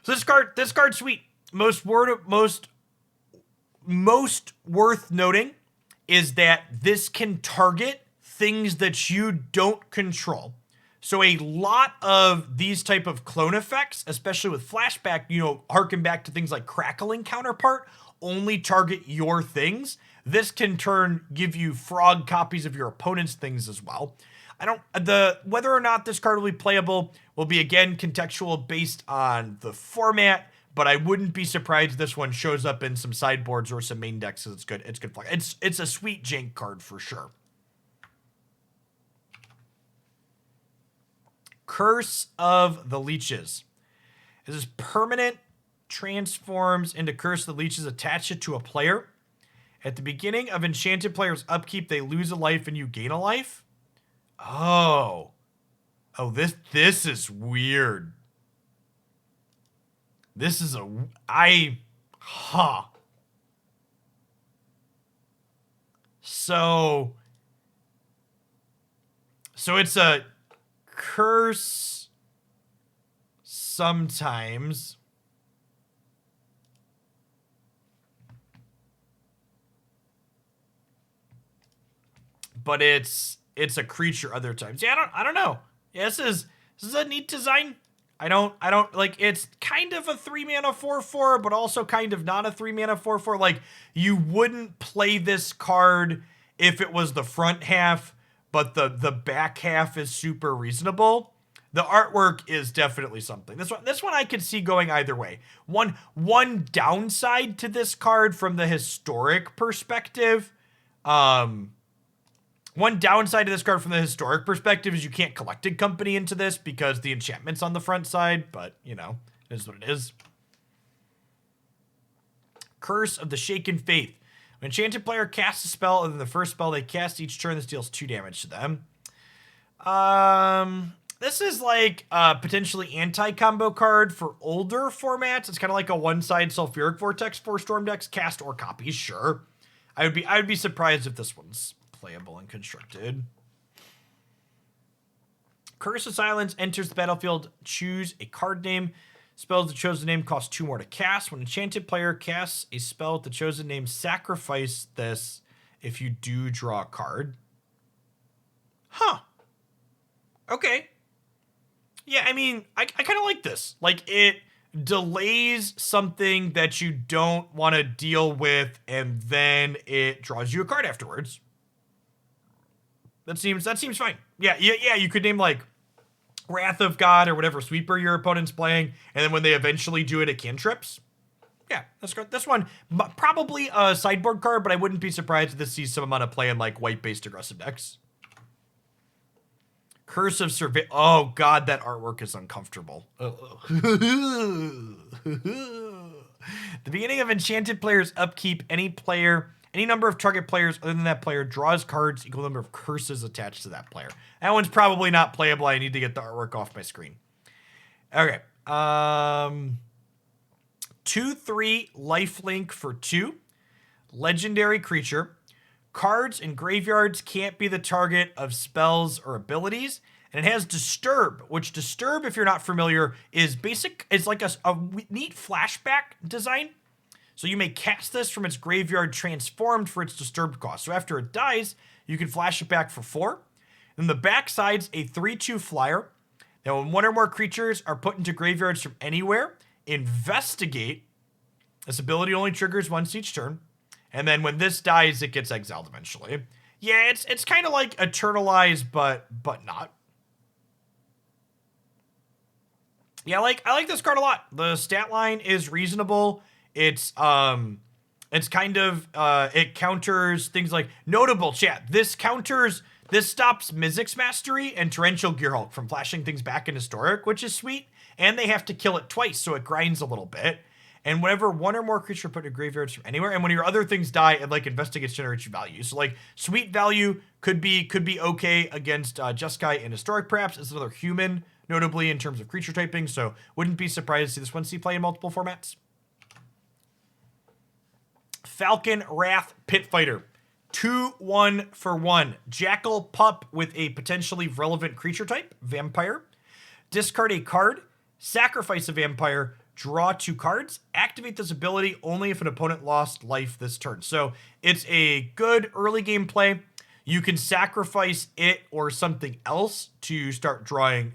So this card's sweet. Most worth noting is that this can target things that you don't control. So a lot of these type of clone effects, especially with flashback, harken back to things like Crackling Counterpart, only target your things. This can give you frog copies of your opponent's things as well. Whether or not this card will be playable will be again contextual based on the format, but I wouldn't be surprised if this one shows up in some sideboards or some main decks. It's good. It's good. It's a sweet jank card for sure. Curse of the Leeches. This is permanent, transforms into Curse of the Leeches, attach it to a player. At the beginning of enchanted player's upkeep, they lose a life and you gain a life. Oh, this is weird. This is So it's a curse sometimes. But it's a creature other times. Yeah, I don't know. Yeah, this is a neat design. I don't like, it's kind of a 3 mana 4/4, but also kind of not a 3 mana 4/4. Like, you wouldn't play this card if it was the front half, but the back half is super reasonable. The artwork is definitely something. This one I could see going either way. One downside to this card from the historic perspective, one downside to this card from the historic perspective is you can't Collected Company into this because the enchantment's on the front side, but, it is what it is. Curse of the Shaken Faith. When enchanted player casts a spell, other than the first spell they cast each turn, this deals 2 damage to them. This is like a potentially anti-combo card for older formats. It's kind of like a one-side Sulfuric Vortex for Storm decks, cast or copies, sure. I would be surprised if this one's playable and constructed. Curse of Silence enters the battlefield. Choose a card name. Spells the chosen name cost 2 more to cast. When an enchanted player casts a spell with the chosen name, sacrifice this if you do draw a card. Huh. Okay. Yeah, I mean, I kind of like this. Like, it delays something that you don't want to deal with, and then it draws you a card afterwards. That seems fine. Yeah, you could name like Wrath of God or whatever sweeper your opponent's playing, and then when they eventually do it, it cantrips. Yeah, that's good. This one, probably a sideboard card, but I wouldn't be surprised if this sees some amount of play in like white-based aggressive decks. Curse of Survey. Oh god, that artwork is uncomfortable. The beginning of enchanted player's upkeep, any number of target players other than that player draws cards equal number of curses attached to that player. That one's probably not playable. I need to get the artwork off my screen. Okay. 2/3 lifelink for 2. Legendary creature. Cards in graveyards can't be the target of spells or abilities. And it has Disturb, which Disturb, if you're not familiar, is like a neat flashback design. So you may cast this from its graveyard transformed for its Disturbed cost. So after it dies, you can flash it back for 4. Then the backside's a 3/2 flyer. Now when one or more creatures are put into graveyards from anywhere, investigate. This ability only triggers once each turn. And then when this dies, it gets exiled eventually. Yeah, it's kind of like Eternalize, but not. Yeah, I like this card a lot. The stat line is reasonable. It's kind of it counters things like notable chat. This stops Mizzix Mastery and Torrential Gearhulk from flashing things back in Historic, which is sweet. And they have to kill it twice, so it grinds a little bit. And whenever one or more creature put in graveyards from anywhere, and when your other things die, it like investigates, generates value. So like sweet value could be okay against Jeskai and Historic perhaps. It's another human, notably in terms of creature typing. So wouldn't be surprised to see this one see play in multiple formats. Falcon Wrath Pitfighter. 2/1 for 1. Jackal Pup with a potentially relevant creature type, Vampire. Discard a card, sacrifice a vampire, draw 2 cards, activate this ability only if an opponent lost life this turn. So it's a good early game play. You can sacrifice it or something else to start drawing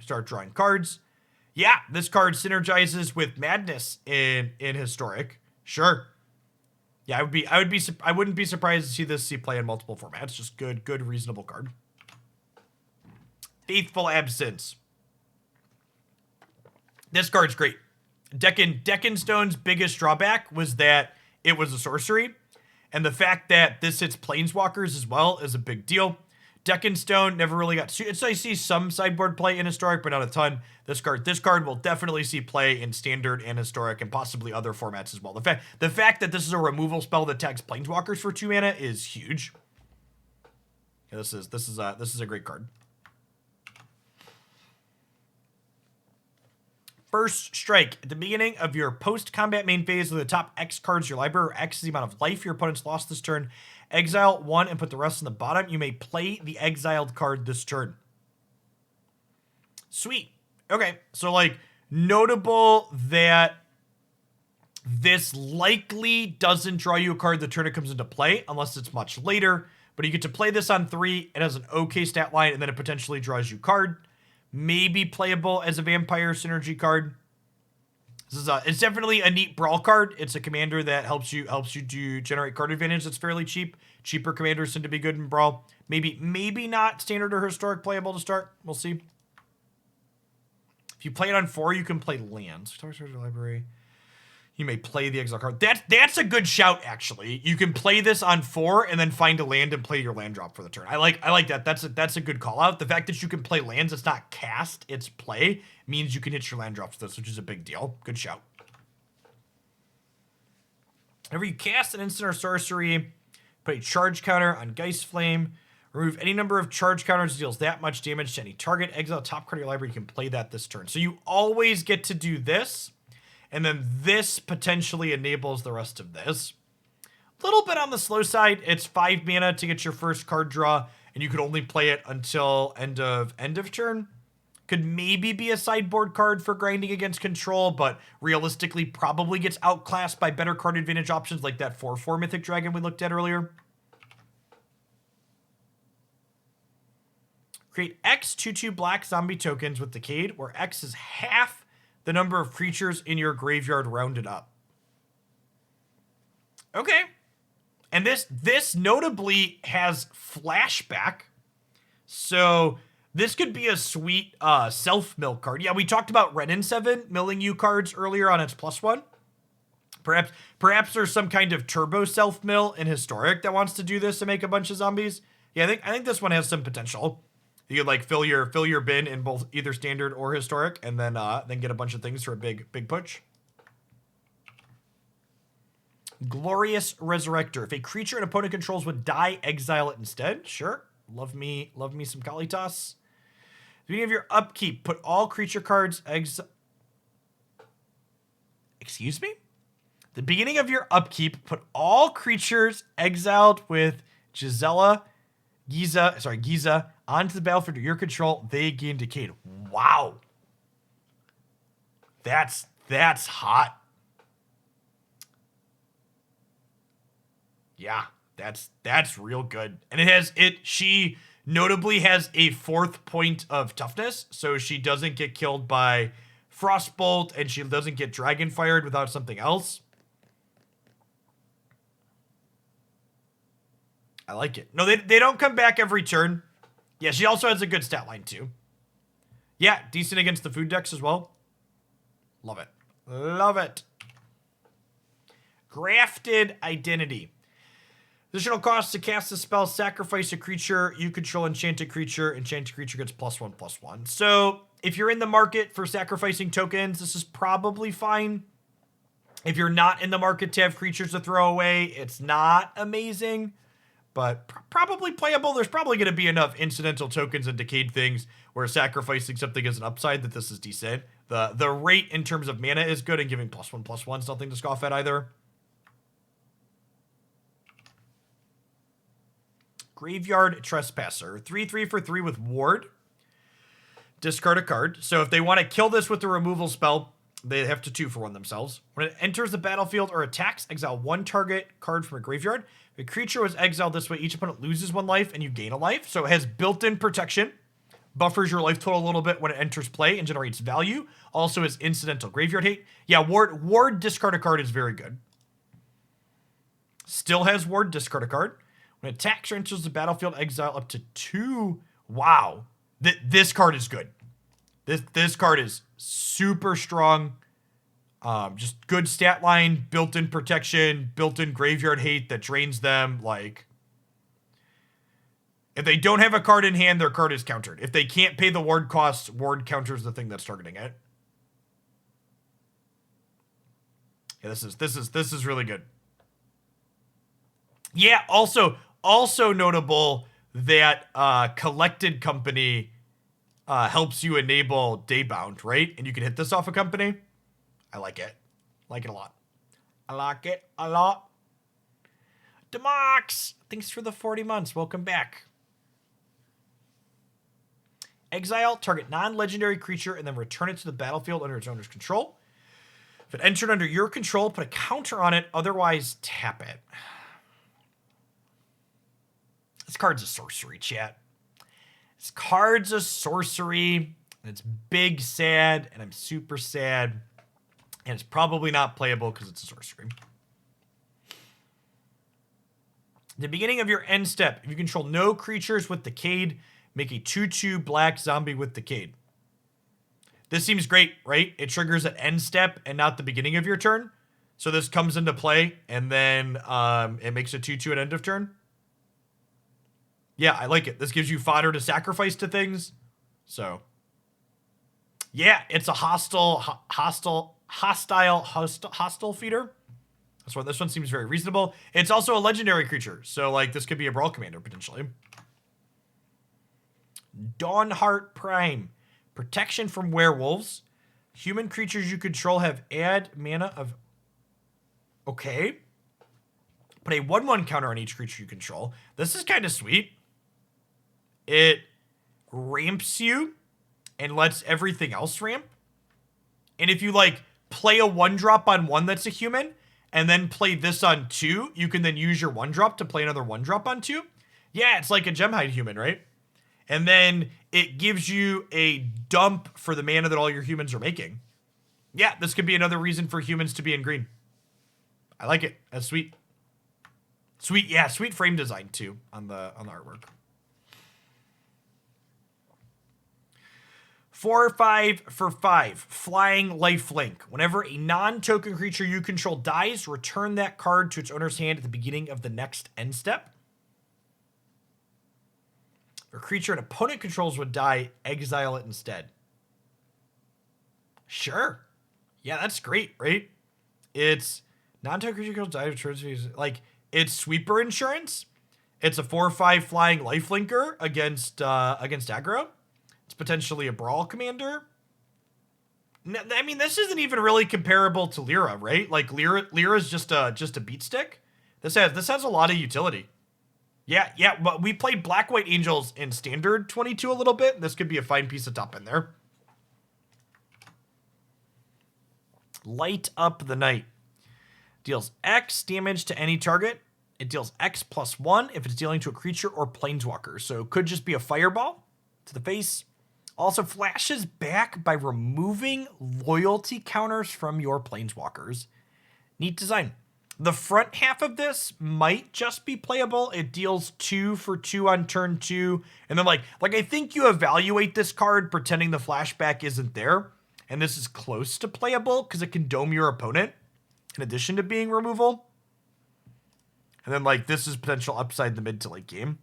cards. Yeah, this card synergizes with Madness in Historic. Sure. Yeah, I wouldn't be surprised to see this see play in multiple formats. Just good reasonable card. Faithful Absence. This card's great. Deccan Stone's biggest drawback was that it was a sorcery, and the fact that this hits Planeswalkers as well is a big deal. Deccan Stone never really got so I see some sideboard play in Historic, but not a ton. This card will definitely see play in Standard and Historic and possibly other formats as well. The fact that this is a removal spell that tags Planeswalkers for 2 mana is huge. Yeah, this is a great card. First Strike. At the beginning of your post-combat main phase, with the top X cards of your library, where X is the amount of life your opponent's lost this turn, exile 1 and put the rest on the bottom. You may play the exiled card this turn. Sweet. Okay, so like notable that this likely doesn't draw you a card the turn it comes into play unless it's much later, but you get to play this on 3. It has an okay stat line, and then it potentially draws you card. Maybe playable as a vampire synergy card. It's definitely a neat Brawl card. It's a commander that helps you generate card advantage. That's fairly cheap. Cheaper commanders tend to be good in Brawl. Maybe not Standard or Historic playable to start. We'll see. If you play it on 4, you can play lands. Library. You may play the exile card. That's a good shout, actually. You can play this on 4 and then find a land and play your land drop for the turn. I like that. That's a good call out. The fact that you can play lands, it's not cast, it's play, means you can hit your land drops with this, which is a big deal. Good shout. Whenever you cast an instant or sorcery, put a charge counter on Geist Flame. Remove any number of charge counters that deals that much damage to any target. Exile top card of your library. You can play that this turn. So you always get to do this. And then this potentially enables the rest of this. A little bit on the slow side. It's 5 mana to get your first card draw, and you could only play it until end of turn. Could maybe be a sideboard card for grinding against control, but realistically probably gets outclassed by better card advantage options like that 4/4 Mythic Dragon we looked at earlier. Create X 2/2 black zombie tokens with Decade, where X is half the number of creatures in your graveyard rounded up. Okay. And this notably has flashback. So this could be a sweet self-mill card. Yeah, we talked about Wrenn and Seven milling you cards earlier on its +1. Perhaps there's some kind of turbo self-mill in Historic that wants to do this to make a bunch of zombies. Yeah, I think this one has some potential. You could like fill your bin in both either standard or Historic, and then get a bunch of things for a big push. Glorious Resurrector. If a creature an opponent controls would die, exile it instead. Sure. Love me some Kalitas. At the beginning of your upkeep, put all creature cards Excuse me? The beginning of your upkeep, put all creatures exiled with Gisa onto the battlefield under your control. They gain Decayed. Wow. That's hot. Yeah, that's real good. And she notably has a 4th point of toughness, so she doesn't get killed by Frostbolt, and she doesn't get Dragon Fired without something else. I like it. No, they don't come back every turn. Yeah, she also has a good stat line too. Yeah, decent against the food decks as well. Love it. Love it. Grafted Identity. Additional cost to cast a spell, sacrifice a creature, you control enchanted creature gets +1/+1. So if you're in the market for sacrificing tokens, this is probably fine. If you're not in the market to have creatures to throw away, it's not amazing, but probably playable. There's probably going to be enough incidental tokens and decayed things where sacrificing something is an upside that this is decent. The rate in terms of mana is good, and giving +1/+1 is nothing to scoff at either. Graveyard Trespasser. 3/3 for 3 with Ward. Discard a card. So if they want to kill this with the removal spell, they have to 2-for-1 themselves. When it enters the battlefield or attacks, exile 1 target card from a graveyard. If a creature was exiled this way, each opponent loses 1 life and you gain a life. So it has built-in protection. Buffers your life total a little bit when it enters play and generates value. Also has incidental graveyard hate. Yeah, Ward discard a card is very good. Still has Ward discard a card. When it attacks or enters the battlefield, exile up to 2. Wow. This card is good. This card is super strong. Just good stat line, built-in protection, built-in graveyard hate that drains them. Like, if they don't have a card in hand, their card is countered. If they can't pay the ward cost, ward counters the thing that's targeting it. Yeah, this is really good. Yeah, also notable that Collected Company helps you enable Daybound, right? And you can hit this off a company. I like it. Like it a lot. I like it a lot. Demox! Thanks for the 40 months. Welcome back. Exile, target non-legendary creature, and then return it to the battlefield under its owner's control. If it entered under your control, put a counter on it. Otherwise, tap it. This card's a sorcery, chat. This card's a sorcery, and it's big sad, and I'm super sad, and it's probably not playable because it's a sorcery. The beginning of your end step, if you control no creatures with Decayed, make a 2/2 black zombie with Decayed. This seems great, right? It triggers at end step and not the beginning of your turn. So this comes into play, and then it makes a 2/2 at end of turn. Yeah, I like it. This gives you fodder to sacrifice to things. So, yeah, it's a hostile feeder. That's why this one seems very reasonable. It's also a legendary creature, so like this could be a Brawl commander potentially. Dawnheart Prime. Protection from werewolves. Human creatures you control have add mana of... Okay. Put a 1/1 counter on each creature you control. This is kind of sweet. It ramps you and lets everything else ramp. And if you like play a 1-drop on one that's a human and then play this on 2, you can then use your 1-drop to play another 1-drop on 2. Yeah, it's like a Gemhide human, right? And then it gives you a dump for the mana that all your humans are making. Yeah, this could be another reason for humans to be in green. I like it. That's sweet. Sweet, yeah, sweet frame design too on the artwork. 4/5 for 5. Flying Lifelink. Whenever a non-token creature you control dies, return that card to its owner's hand at the beginning of the next end step. If a creature an opponent controls would die, exile it instead. Sure. Yeah, that's great, right? It's non-token creature controls die, returns like it's sweeper insurance. It's a 4/5 flying lifelinker against aggro. It's potentially a Brawl commander. I mean, this isn't even really comparable to Lier, right? Like Lier is just a beat stick. This has a lot of utility. Yeah, but we played Black-White Angels in Standard 22 a little bit. This could be a fine piece of top in there. Light Up the Night. Deals X damage to any target. It deals X+1 if it's dealing to a creature or planeswalker. So it could just be a fireball to the face. Also flashes back by removing loyalty counters from your planeswalkers. Neat design. The front half of this might just be playable. It deals 2 for 2 on turn 2. And then like I think you evaluate this card pretending the flashback isn't there. And this is close to playable because it can dome your opponent in addition to being removal. And then like this is potential upside in the mid to late game.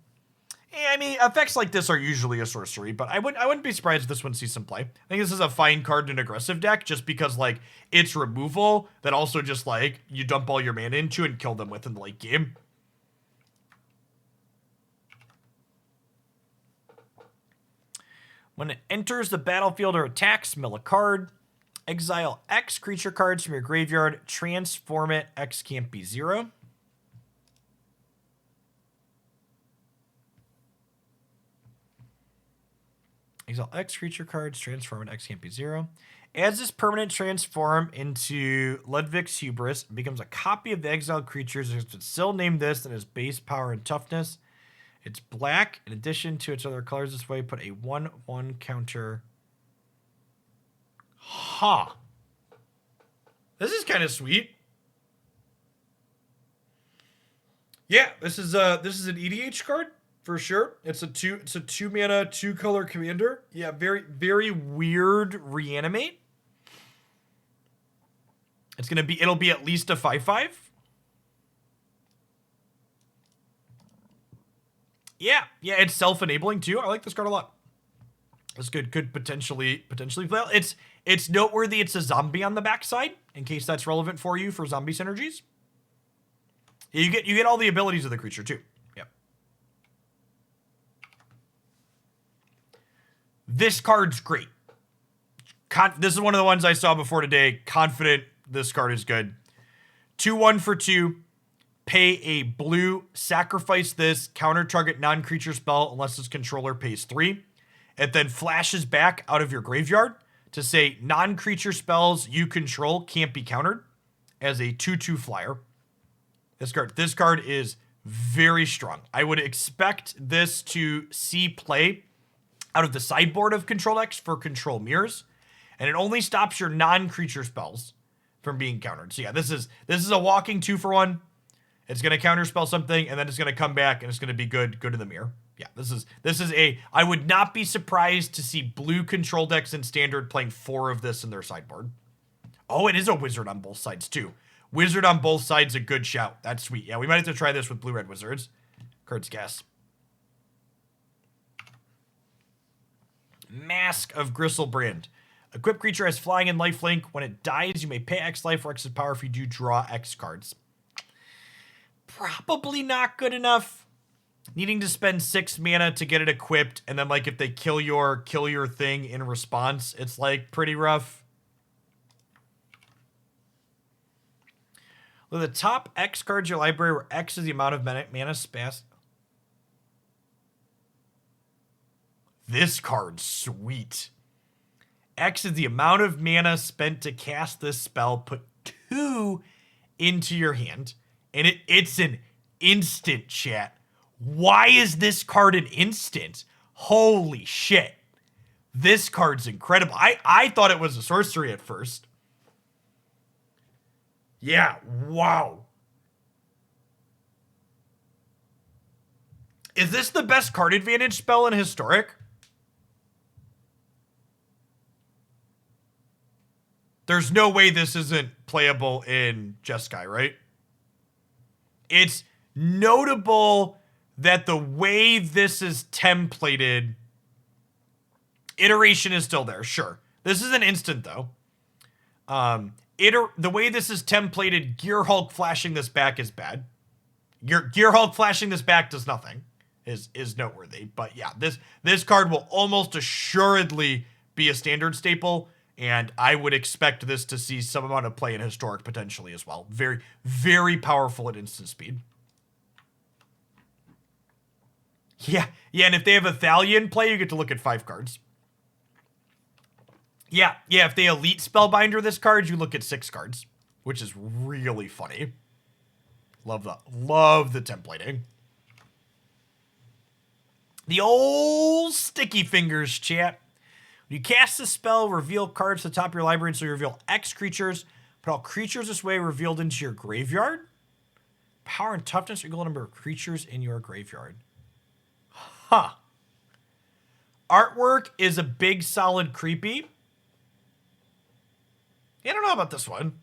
I mean, effects like this are usually a sorcery, but I wouldn't be surprised if this one sees some play. I think this is a fine card in an aggressive deck just because, like, it's removal that also just, like, you dump all your mana into and kill them with in the late game. When it enters the battlefield or attacks, mill a card. Exile X creature cards from your graveyard. Transform it. X can't be 0. Exile X creature cards, transform it, X can't be 0. Adds this permanent transform into Ludwig's Hubris, becomes a copy of the exiled creatures. It's still named this and has base power and toughness. It's black. In addition to its other colors this way, put a 1/1 counter. Ha! This is kind of sweet. Yeah, this is an EDH card. For sure. It's a 2 mana, 2 color commander. Yeah, very, very weird reanimate. It'll be at least a 5/5. Yeah, it's self-enabling too. I like this card a lot. This could potentially play. It's noteworthy it's a zombie on the backside, in case that's relevant for you for zombie synergies. You get all the abilities of the creature too. This card's great. This is one of the ones I saw before today. Confident this card is good. 2/1 for 2. Pay a blue. Sacrifice this. Counter target non-creature spell unless its controller pays 3. It then flashes back out of your graveyard to say non-creature spells you control can't be countered as a 2/2 flyer. This card is very strong. I would expect this to see play out of the sideboard of Control decks for control mirrors, and it only stops your non-creature spells from being countered. So yeah, this is a walking 2 for 1. It's gonna counterspell something, and then it's gonna come back, and it's gonna be good in the mirror. Yeah, this is I would not be surprised to see blue control decks in Standard playing 4 of this in their sideboard. Oh, it is a wizard on both sides too. Wizard on both sides, a good shout. That's sweet. Yeah, we might have to try this with blue-red wizards. Kurt's guess. Mask of Gristlebrand. Equipped creature has flying and lifelink. When it dies, you may pay X life or X's power if you do draw X cards. Probably not good enough. Needing to spend 6 mana to get it equipped, and then like if they kill your thing in response, it's like pretty rough. Look at the top X cards in your library where X is the amount of mana spent. This card's sweet. X is the amount of mana spent to cast this spell. Put 2 into your hand. And it's an instant, chat. Why is this card an instant? Holy shit. This card's incredible. I thought it was a sorcery at first. Yeah, wow. Is this the best card advantage spell in Historic? There's no way this isn't playable in Jeskai, right? It's notable that the way this is templated, iteration is still there, sure. This is an instant, though. The way this is templated, Gear Hulk flashing this back is bad. Gear Hulk flashing this back does nothing, is noteworthy. But yeah, this card will almost assuredly be a standard staple, and I would expect this to see some amount of play in Historic potentially as well. Very, very powerful at instant speed. Yeah, and if they have a Thalia in play, you get to look at 5 cards. Yeah, if they Elite Spellbinder this card, you look at 6 cards, which is really funny. Love the templating. The old sticky fingers, chat. When you cast a spell, reveal cards to the top of your library, so you reveal X creatures. Put all creatures this way revealed into your graveyard. Power and toughness equal number of creatures in your graveyard. Huh. Artwork is a big, solid, creepy. I don't know about this one.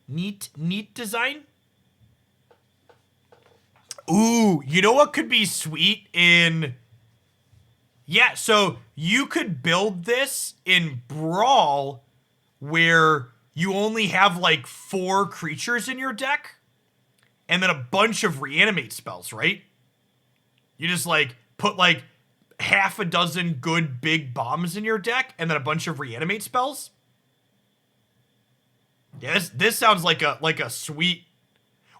Neat design. Ooh, you know what could be sweet in... Yeah, so you could build this in Brawl where you only have like 4 creatures in your deck and then a bunch of reanimate spells, right? You just like put like half a dozen good big bombs in your deck and then a bunch of reanimate spells. Yeah, this sounds like a sweet...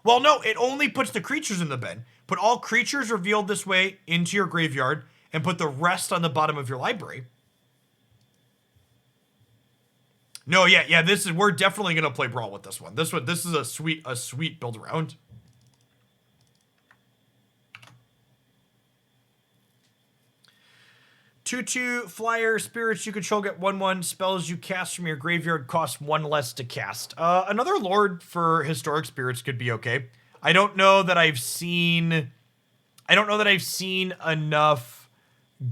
Well, no, it only puts the creatures in the bin. Put all creatures revealed this way into your graveyard and put the rest on the bottom of your library. No, yeah, we're definitely gonna play Brawl with this one. This is a sweet build around. Two flyer spirits you control get 1/1. Spells you cast from your graveyard cost 1 less to cast. Another Lord for Historic Spirits could be okay. I don't know that I've seen enough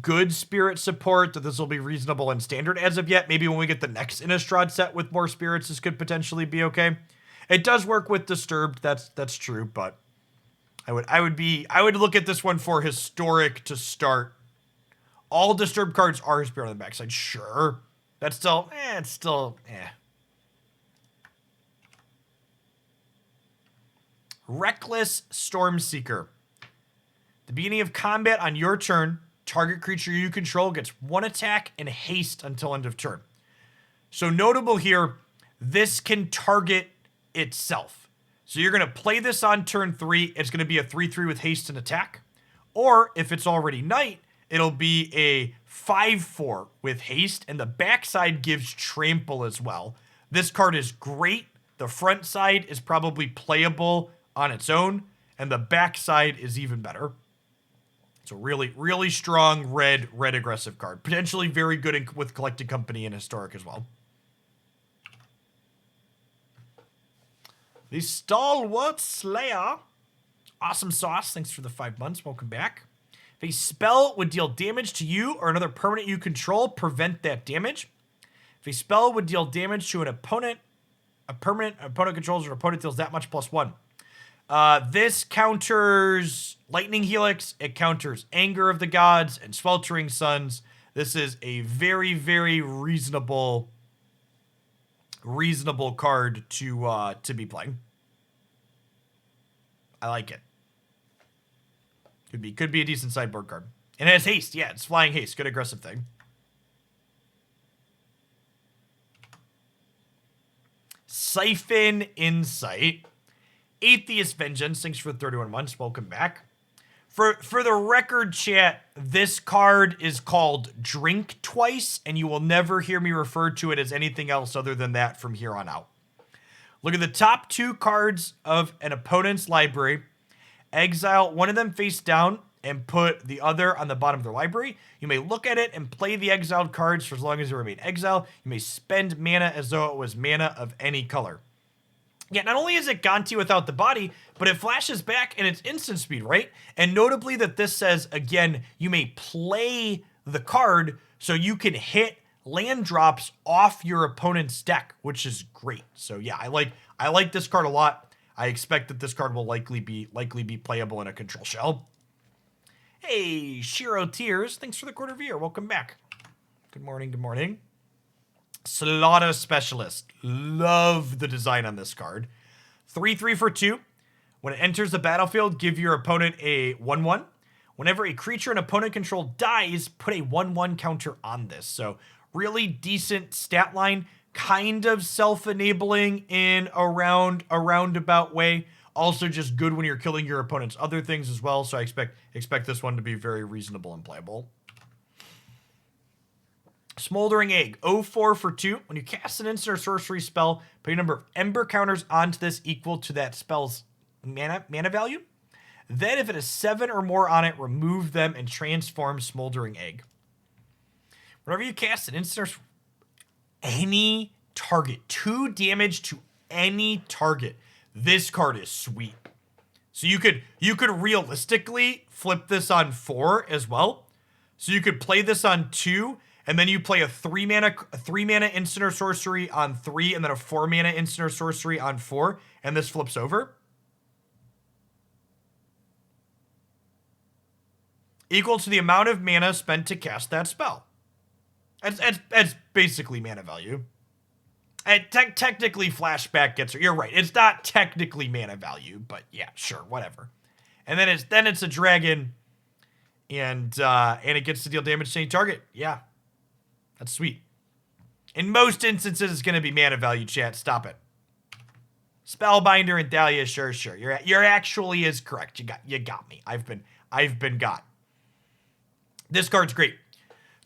good spirit support that this will be reasonable in standard as of yet. Maybe when we get the next Innistrad set with more spirits, this could potentially be okay. It does work with Disturbed, that's true, but I would look at this one for Historic to start. All Disturbed cards are Spirit on the backside, sure. That's still, it's still, Reckless Stormseeker. The beginning of combat on your turn, target creature you control gets 1 attack and haste until end of turn. So notable here, this can target itself. So you're going to play this on turn 3. It's going to be a 3/3 with haste and attack. Or if it's already night, it'll be a 5/4 with haste, and the backside gives trample as well. This card is great. The front side is probably playable on its own, and the backside is even better. It's a really, really strong red aggressive card. Potentially very good with Collected Company and Historic as well. The Stalwart Slayer. Awesome sauce. Thanks for the 5 months. Welcome back. If a spell would deal damage to you or another permanent you control, prevent that damage. If a spell would deal damage to an opponent, a permanent opponent controls or opponent deals that much +1. This counters Lightning Helix. It counters Anger of the Gods and Sweltering Suns. This is a very, very reasonable card to be playing. I like it. Could be a decent sideboard card. And it has haste. Yeah, it's flying haste. Good aggressive thing. Siphon Insight. Atheist Vengeance. Thanks for the 31 months. Welcome back. For the record, chat, this card is called Drink Twice, and you will never hear me refer to it as anything else other than that from here on out. Look at the top 2 cards of an opponent's library. Exile one of them face down and put the other on the bottom of their library. You may look at it and play the exiled cards for as long as they remain exiled. You may spend mana as though it was mana of any color. Yeah, not only is it Gonti without the body, but it flashes back and it's instant speed, right? And notably that this says, again, you may play the card so you can hit land drops off your opponent's deck, which is great. So yeah, I like this card a lot. I expect that this card will likely be playable in a control shell. Hey, Shiro Tears, thanks for the quarter of year. Welcome back. Good morning, good morning. Slaughter Specialist. Love the design on this card. 3/3 for 2. When it enters the battlefield, give your opponent a 1/1. Whenever a creature an opponent control dies, put a 1/1 counter on this. So really decent stat line, kind of self-enabling in a roundabout way. Also just good when you're killing your opponent's other things as well. So I expect this one to be very reasonable and playable. Smoldering Egg, 0/4 for 2. When you cast an instant or sorcery spell, put a number of Ember counters onto this equal to that spell's mana value. Then if it has 7 or more on it, remove them and transform Smoldering Egg. Whenever you cast an instant or any target, 2 damage to any target, this card is sweet. So you could realistically flip this on 4 as well. So you could play this on 2, and then you play a 3 mana instant or sorcery on 3, and then a 4 mana instant or sorcery on 4, and this flips over. Equal to the amount of mana spent to cast that spell. That's basically mana value. And technically flashback gets her. You're right. It's not technically mana value, but yeah, sure, whatever. And then it's a dragon, and it gets to deal damage to any target. Yeah. That's sweet. In most instances, it's going to be mana value, chat. Stop it. Spellbinder and Dahlia, sure. You're actually is correct. You got me. I've been got. This card's great.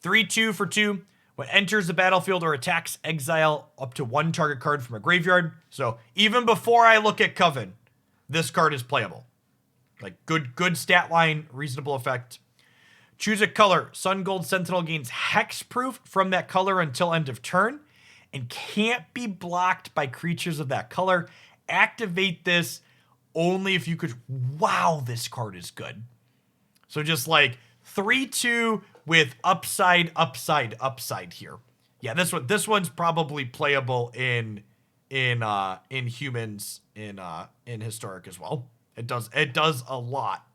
3/2 for 2. When it enters the battlefield or attacks, exile up to 1 target card from a graveyard. So even before I look at Coven, this card is playable. Like good stat line, reasonable effect. Choose a color. Sun Gold Sentinel gains hexproof from that color until end of turn and can't be blocked by creatures of that color. Activate this only if you could. Wow, this card is good. So just like 3/2 with upside here. Yeah, this one's probably playable in humans in historic as well. It does a lot.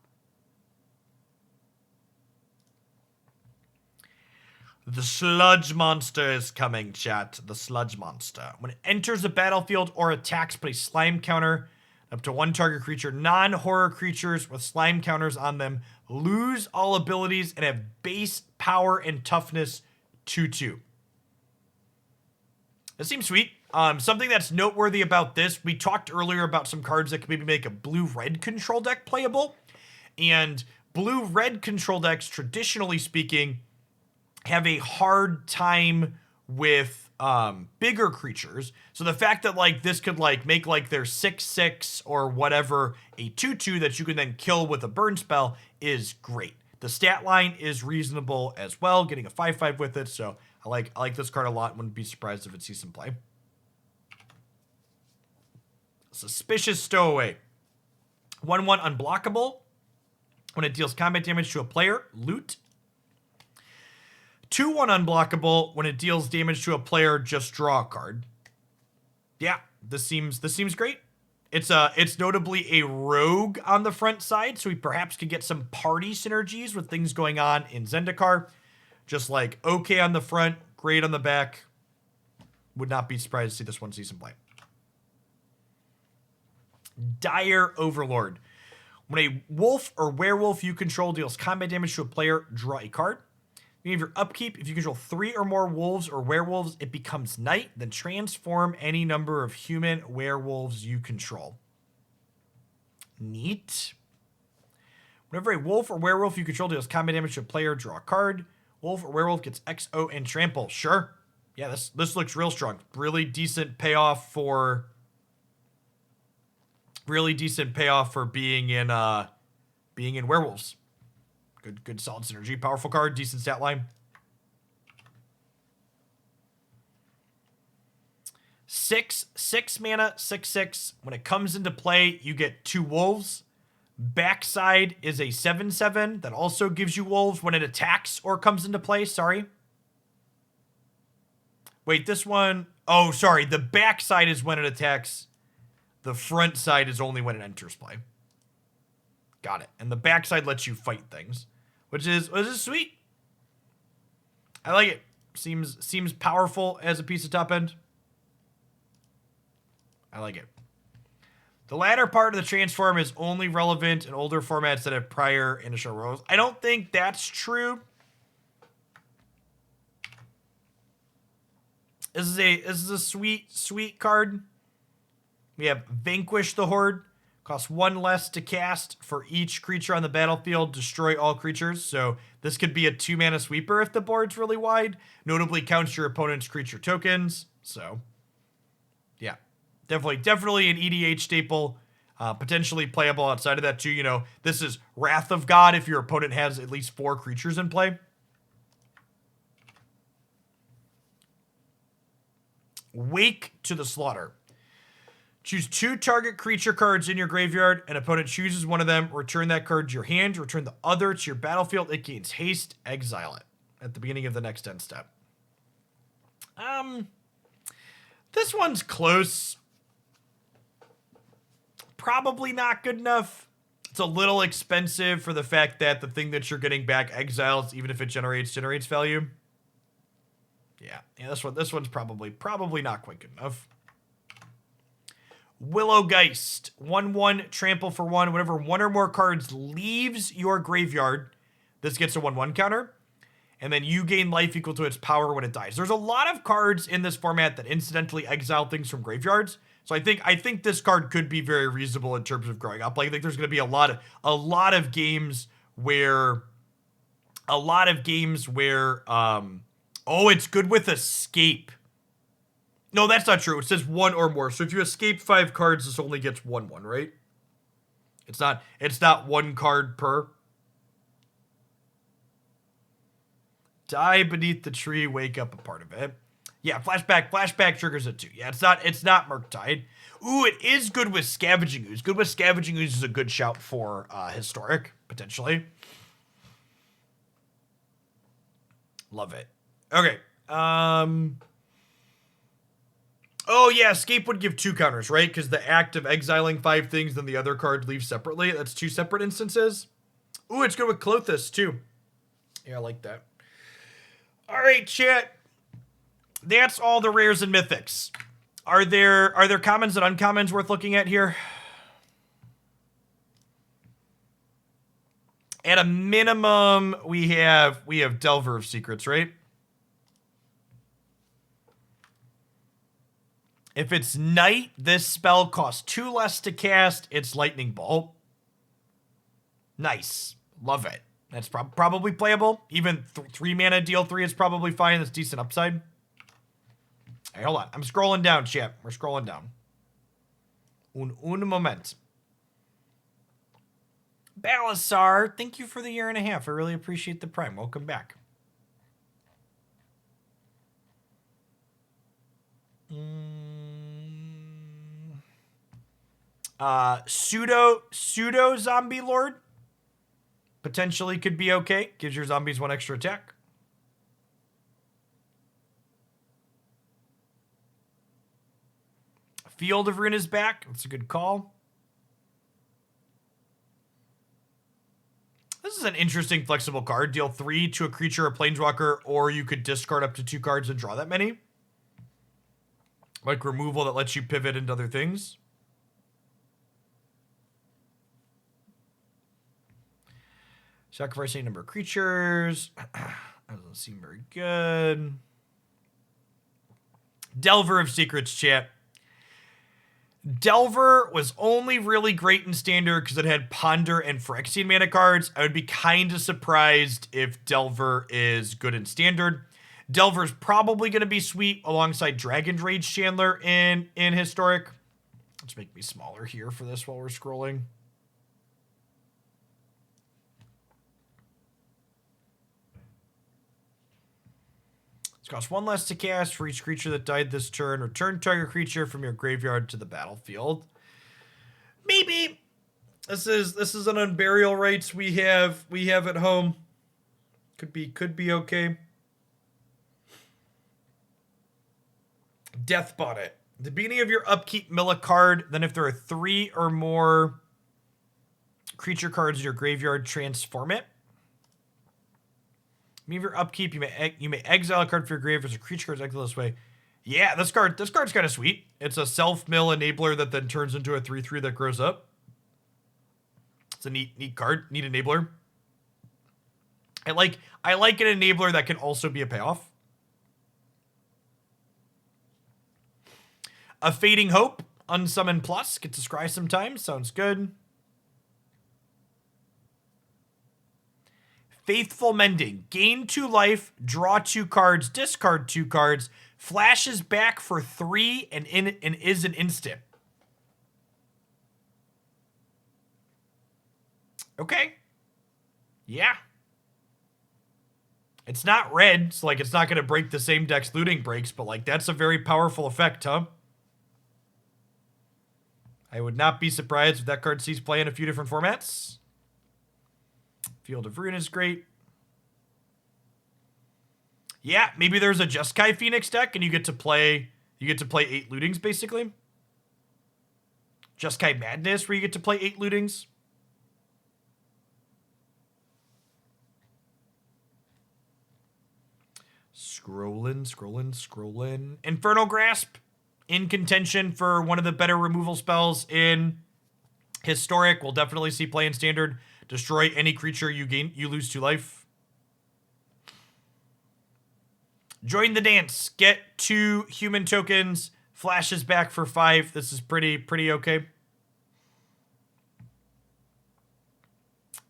The Sludge Monster is coming, chat. The Sludge Monster. When it enters the battlefield or attacks, put a slime counter up to 1 target creature. Non-horror creatures with slime counters on them lose all abilities and have base power and toughness 2/2. That seems sweet. Something that's noteworthy about this, we talked earlier about some cards that could maybe make a blue-red control deck playable. And blue-red control decks, traditionally speaking, have a hard time with bigger creatures. So the fact that like this could like make like their 6/6 or whatever a 2/2 that you can then kill with a burn spell is great. The stat line is reasonable as well, getting a 5/5 with it. So I like this card a lot. Wouldn't be surprised if it sees some play. Suspicious Stowaway. 1/1 unblockable. When it deals combat damage to a player, loot. 2/1 unblockable. When it deals damage to a player, just draw a card. Yeah, this seems great. It's notably a rogue on the front side, so we perhaps could get some party synergies with things going on in Zendikar. Just like okay on the front, great on the back. Would not be surprised to see this one see some play. Dire Overlord. When a wolf or werewolf you control deals combat damage to a player, draw a card. You have your upkeep. If you control 3 or more wolves or werewolves, it becomes night. Then transform any number of human werewolves you control. Neat. Whenever a wolf or werewolf you control deals combat damage to a player, draw a card. Wolf or werewolf gets XO and trample. Sure. Yeah, this looks real strong. Really decent payoff for being in werewolves. Good solid synergy. Powerful card, decent stat line. 6 mana, 6/6. When it comes into play, you get 2 wolves. Backside is a 7/7 that also gives you wolves when it attacks or comes into play. Sorry. Wait, this one. Oh, sorry. The backside is when it attacks. The front side is only when it enters play. Got it. And the backside lets you fight things, which is sweet. I like it. Seems powerful as a piece of top end. I like it. The latter part of the transform is only relevant in older formats that have prior initial rolls. I don't think that's true. This is a sweet card. We have Vanquish the Horde. Costs 1 less to cast for each creature on the battlefield. Destroy all creatures. So this could be a 2-mana sweeper if the board's really wide. Notably counts your opponent's creature tokens. So, yeah. Definitely an EDH staple. Potentially playable outside of that too. You know, this is Wrath of God if your opponent has at least 4 creatures in play. Wake to the Slaughter. Choose 2 target creature cards in your graveyard. An opponent chooses one of them. Return that card to your hand. Return the other to your battlefield. It gains haste. Exile it at the beginning of the next end step. This one's close. Probably not good enough. It's a little expensive for the fact that the thing that you're getting back exiles, even if it generates value. Yeah, this one's probably not quite good enough. Willowgeist, 1/1, trample for 1. Whenever 1 or more cards leaves your graveyard, this gets a 1/1 counter. And then you gain life equal to its power when it dies. There's a lot of cards in this format that incidentally exile things from graveyards. So I think this card could be very reasonable in terms of growing up. Like, I think there's going to be a lot of games where oh, it's good with escape. No, that's not true. It says 1 or more. So if you escape 5 cards, this only gets 1/1, right? It's not 1 card per. Die beneath the tree, wake up a part of it. Yeah, flashback triggers it too. Yeah, it's not Murktide. Ooh, it is good with Scavenging Ooze. Good with Scavenging Ooze is a good shout for Historic, potentially. Love it. Okay. Oh, yeah, escape would give 2 counters, right? Because the act of exiling 5 things, then the other card leaves separately. That's 2 separate instances. Ooh, it's good with Clothis, too. Yeah, I like that. All right, chat. That's all the rares and mythics. Are there commons and uncommons worth looking at here? At a minimum, we have Delver of Secrets, right? If it's night, this spell costs 2 less to cast. It's Lightning Bolt. Nice. Love it. That's probably playable. Even 3 mana deal 3 is probably fine. That's decent upside. Hey, hold on. I'm scrolling down, chat. We're scrolling down. Un moment. Balasar, thank you for the 1.5 years. I really appreciate the prime. Welcome back. Pseudo Zombie Lord. Potentially could be okay. Gives your zombies 1 extra attack. Field of Ruin is back. That's a good call. This is an interesting flexible card. Deal 3 to a creature or planeswalker, or you could discard up to 2 cards and draw that many. Like removal that lets you pivot into other things. Sacrificing a number of creatures. That doesn't seem very good. Delver of Secrets, chat. Delver was only really great in Standard because it had Ponder and Phyrexian mana cards. I would be kind of surprised if Delver is good in Standard. Delver's probably going to be sweet alongside Dragon's Rage Chandler in Historic. Let's make me smaller here for this while we're scrolling. Costs 1 less to cast for each creature that died this turn. Return target creature from your graveyard to the battlefield. Maybe. This is an Unburial Rites we have at home. Could be okay. Death Bonnet. At the beginning of your upkeep, mill a card. Then if there are 3 or more creature cards in your graveyard, transform it. At the beginning of your upkeep, you may exile a card for your grave as a creature card is exiled this way. Yeah, this card's kind of sweet. It's a self-mill enabler that then turns into a 3/3 that grows up. It's a neat card, neat enabler. I like an enabler that can also be a payoff. A Fading Hope, Unsummon Plus, get to scry sometimes, sounds good. Faithful Mending, gain 2 life, draw 2 cards, discard 2 cards, flashes back for 3 and is an instant. Okay. Yeah. It's not red, so like it's not going to break the same deck's looting breaks, but like that's a very powerful effect, huh? I would not be surprised if that card sees play in a few different formats. Field of Ruin is great. Yeah, maybe there's a Jeskai Phoenix deck and you get to play 8 lootings basically. Jeskai Madness where you get to play 8 lootings. Scrolling. Infernal Grasp in contention for one of the better removal spells in Historic. Will definitely see play in Standard. Destroy any creature you lose 2 life. Join the dance. Get 2 human tokens. Flashes back for 5. This is pretty okay.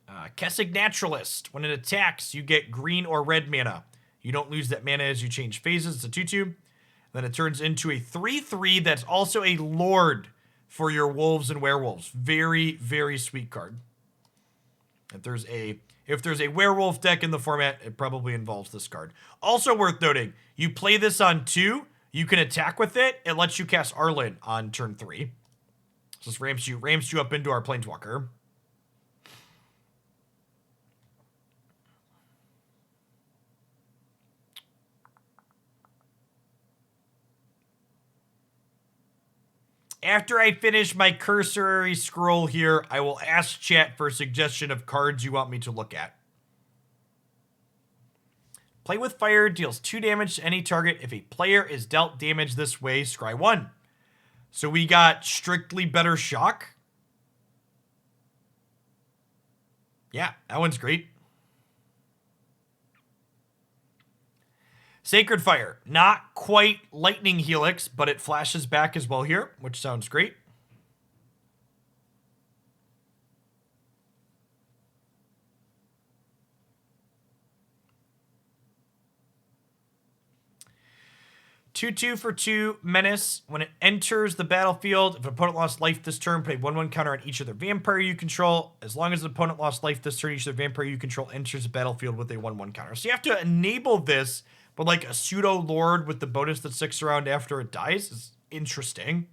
Kessig Naturalist. When it attacks, you get green or red mana. You don't lose that mana as you change phases. It's a 2/2. Then it turns into a 3/3 that's also a Lord for your wolves and werewolves. Very, very sweet card. If there's a werewolf deck in the format, it probably involves this card. Also worth noting, you play this on 2, you can attack with it. It lets you cast Arlen on turn 3. So this ramps you up into our Planeswalker. After I finish my cursory scroll here, I will ask chat for a suggestion of cards you want me to look at. Play with Fire deals 2 damage to any target. If a player is dealt damage this way, scry 1. So we got strictly better shock. Yeah, that one's great. Sacred Fire, not quite Lightning Helix, but it flashes back as well here, which sounds great. Two for 2 Menace. When it enters the battlefield, if an opponent lost life this turn, put a 1/1 counter on each of their vampire you control. As long as the opponent lost life this turn, each of their vampire you control enters the battlefield with a 1/1 counter. So you have to enable this. But like a pseudo Lord with the bonus that sticks around after it dies is interesting.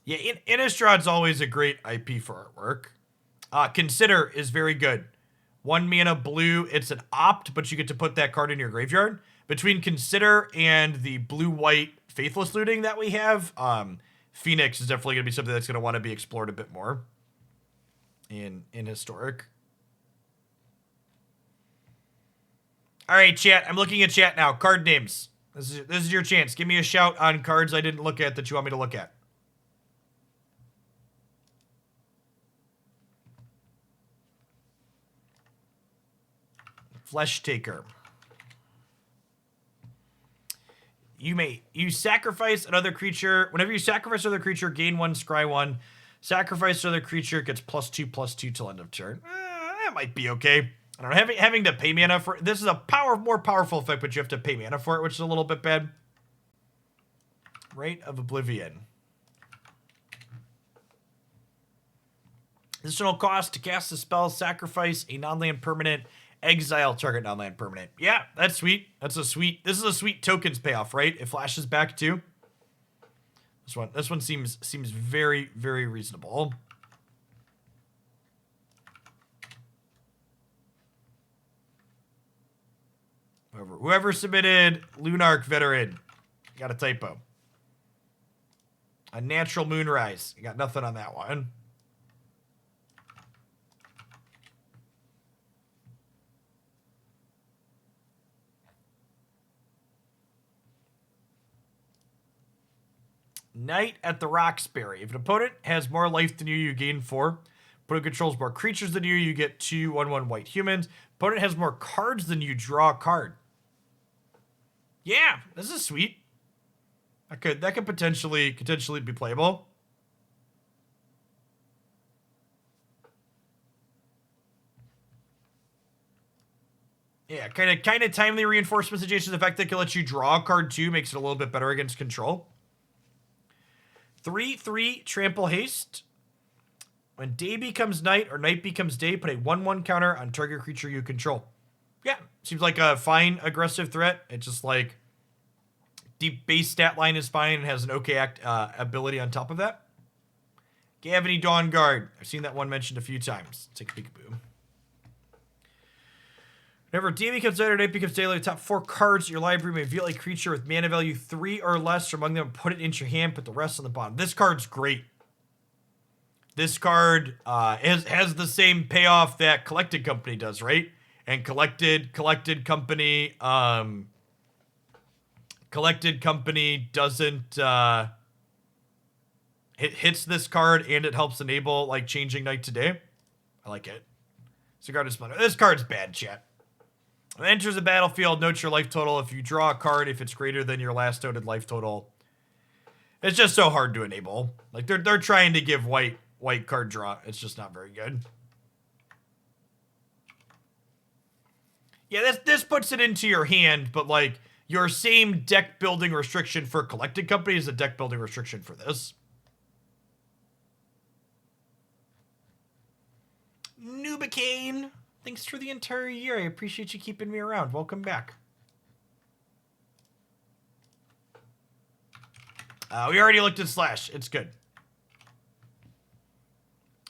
Yeah, Innistrad's always a great IP for artwork. Consider is very good. 1 mana blue, it's an opt, but you get to put that card in your graveyard. Between Consider and the blue-white Faithless looting that we have, Phoenix is definitely going to be something that's going to want to be explored a bit more in Historic. All right, chat. I'm looking at chat now. Card names. This is your chance. Give me a shout on cards I didn't look at that you want me to look at. Flesh Taker. You sacrifice another creature. Whenever you sacrifice another creature, gain 1, scry 1. Sacrifice another creature, gets +2/+2 till end of turn. That might be okay. I don't know. Having to pay mana for this is a more powerful effect, but you have to pay mana for it, which is a little bit bad. Rite of Oblivion. Additional cost to cast the spell, sacrifice a non-land permanent, exile target non-land permanent. Yeah, that's sweet. This is a sweet tokens payoff, right? It flashes back too. This one seems very, very reasonable. Whoever submitted Lunark Veteran, you got a typo. A Natural Moonrise. You got nothing on that one. Knight at the Roxbury. If an opponent has more life than you, you gain 4. Opponent controls more creatures than you get 2 1/1 white humans. Opponent has more cards than you, draw a card. Yeah, this is sweet. That could potentially be playable. Yeah, kind of timely reinforcement situations. The fact that it can let you draw a card too makes it a little bit better against control. 3/3 Trample Haste. When day becomes night or night becomes day, put a 1/1 counter on target creature you control. Yeah, seems like a fine aggressive threat. It's just like deep base stat line is fine and has an okay ability on top of that. Gavany Dawn Guard. I've seen that one mentioned a few times. Take a peekaboo. Whenever day becomes night or night becomes day, the top 4 cards in your library may reveal a creature with mana value 3 or less from among them. Put it into your hand, put the rest on the bottom. This card's great. This card has the same payoff that Collected Company does, right? And Collected Company doesn't it hits this card and it helps enable like changing night to day. I like it. Sigarda Splendor. This card's bad, chat. When it enters the battlefield, note your life total. If you draw a card, if it's greater than your last noted life total, it's just so hard to enable. Like they're trying to give white card draw. It's just not very good. Yeah, this puts it into your hand, but like your same deck building restriction for Collected Company is a deck building restriction for this. Nubicane, thanks for the entire year. I appreciate you keeping me around. Welcome back. We already looked at Slash. It's good.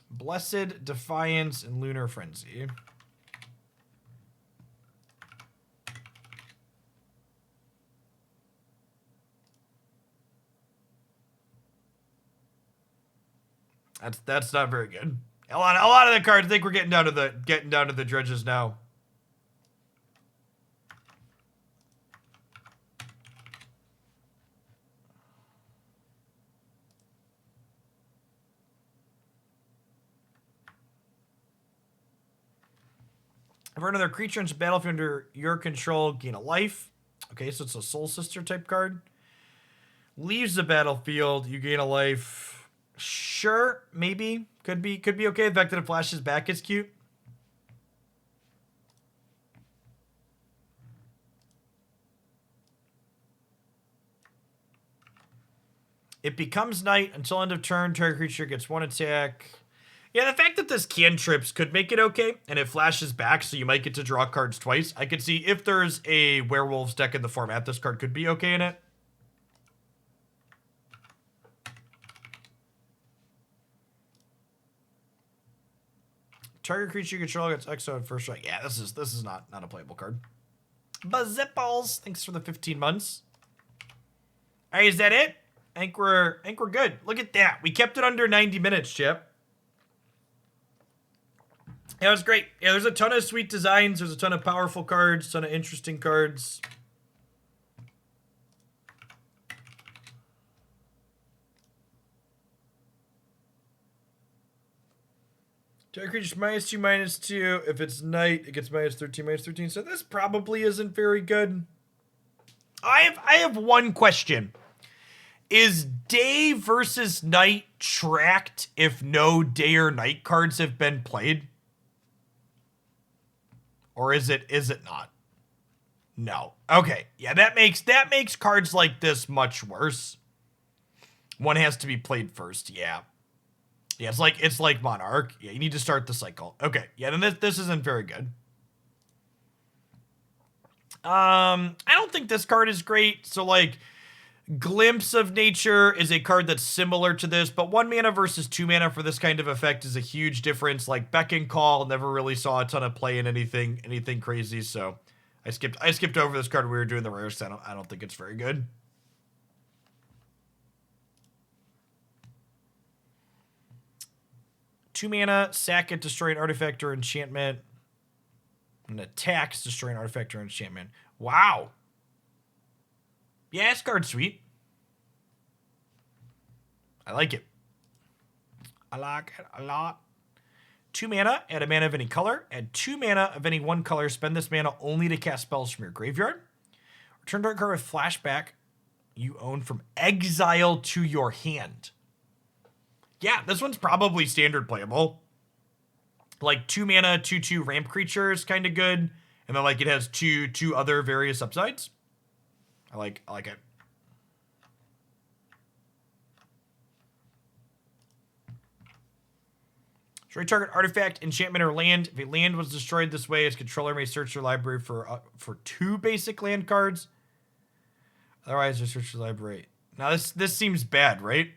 Blessed Defiance and Lunar Frenzy. That's not very good. A lot of the cards. I think we're getting down to the dredges now. If another creature enters the battlefield under your control, gain a life. Okay, so it's a Soul Sister type card. Leaves the battlefield, you gain a life. Sure, maybe. Could be okay. The fact that it flashes back is cute. It becomes night until end of turn. Target creature gets 1 attack. Yeah, the fact that this cantrips could make it okay, and it flashes back, so you might get to draw cards twice. I could see if there's a werewolves deck in the format, this card could be okay in it. Target creature you control gets exiled first strike. Yeah, this is not a playable card. Bazzipples, thanks for the 15 months. All right, is that it? I think we're good. Look at that. We kept it under 90 minutes, Chip. Yeah, it was great. Yeah, there's a ton of sweet designs. There's a ton of powerful cards, ton of interesting cards. Target creature -2/-2. If it's night, it gets -13/-13. So this probably isn't very good. I have one question. Is day versus night tracked if no day or night cards have been played? Or is it not? No. Okay. Yeah, that makes cards like this much worse. One has to be played first. Yeah. Yeah, it's like Monarch. Yeah, you need to start the cycle. Okay. Yeah, then this isn't very good. I don't think this card is great. So like Glimpse of Nature is a card that's similar to this, but 1 mana versus 2 mana for this kind of effect is a huge difference. Like Beckon Call never really saw a ton of play in anything crazy, so I skipped over this card when we were doing the rares. I don't think it's very good. Two mana, sack it, destroy an artifact or enchantment. And attacks, destroy an artifact or enchantment. Wow. Yeah, this card's sweet. I like it. I like it a lot. 2 mana, add a mana of any color. Add 2 mana of any one color. Spend this mana only to cast spells from your graveyard. Return target card with flashback you own from exile to your hand. Yeah, this one's probably standard playable. Like 2 mana, 2/2 ramp creature is kind of good. And then like it has two other various upsides. I like it. Destroy target artifact, enchantment, or land. If a land was destroyed this way, its controller may search your library for 2 basic land cards. Otherwise, just search your library. Now this seems bad, right?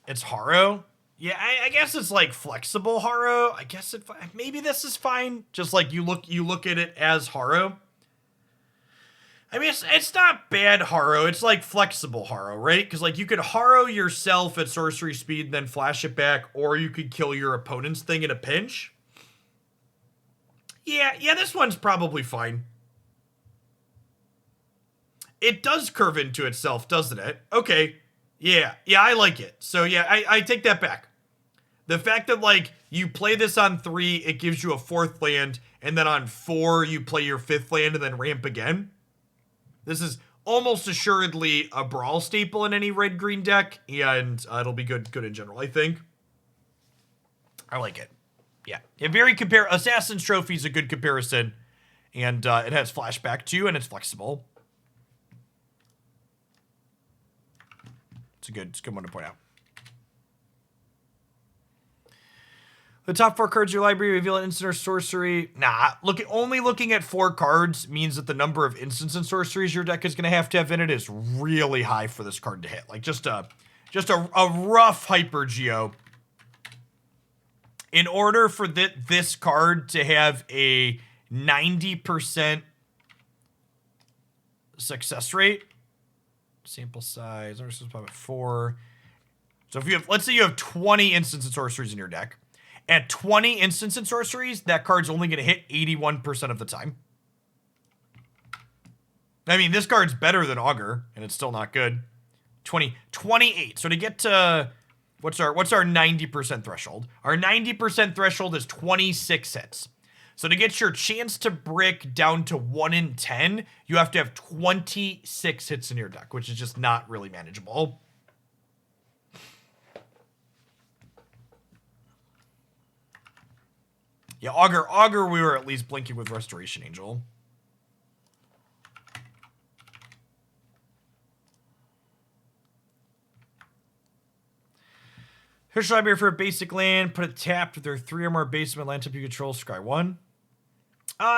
It's Harrow. Yeah, I guess it's like flexible Harrow. I guess maybe this is fine. Just like you look at it as Harrow. I mean, it's not bad Harrow. It's like flexible Harrow, right? Because like you could Harrow yourself at sorcery speed and then flash it back, or you could kill your opponent's thing in a pinch. Yeah, this one's probably fine. It does curve into itself, doesn't it? Okay. Yeah, I like it. So yeah, I take that back. The fact that like you play this on 3, it gives you a 4th land, and then on 4 you play your 5th land and then ramp again. This is almost assuredly a Brawl staple in any red-green deck, and it'll be good in general, I think. I like it. Yeah, Assassin's Trophy is a good comparison, and it has flashback too, and it's flexible. It's a good one to point out. The top 4 cards of your library reveal an instant or sorcery. Nah, only looking at 4 cards means that the number of instants and sorceries your deck is going to have in it is really high for this card to hit. Like just a rough Hyper Geo. In order for this card to have a 90% success rate, sample size, or this is probably 4. So if let's say you have 20 instants and sorceries in your deck. At 20 instants and sorceries, that card's only going to hit 81% of the time. I mean, this card's better than Augur, and it's still not good. 28. So to get to what's our 90% threshold? Our 90% threshold is 26 hits. So to get your chance to brick down to 1 in 10, you have to have 26 hits in your deck, which is just not really manageable. Yeah, Augur, we were at least blinking with Restoration Angel. Here's your library for a basic land. Put it tapped with their 3 or more basement land type you control. Scry 1.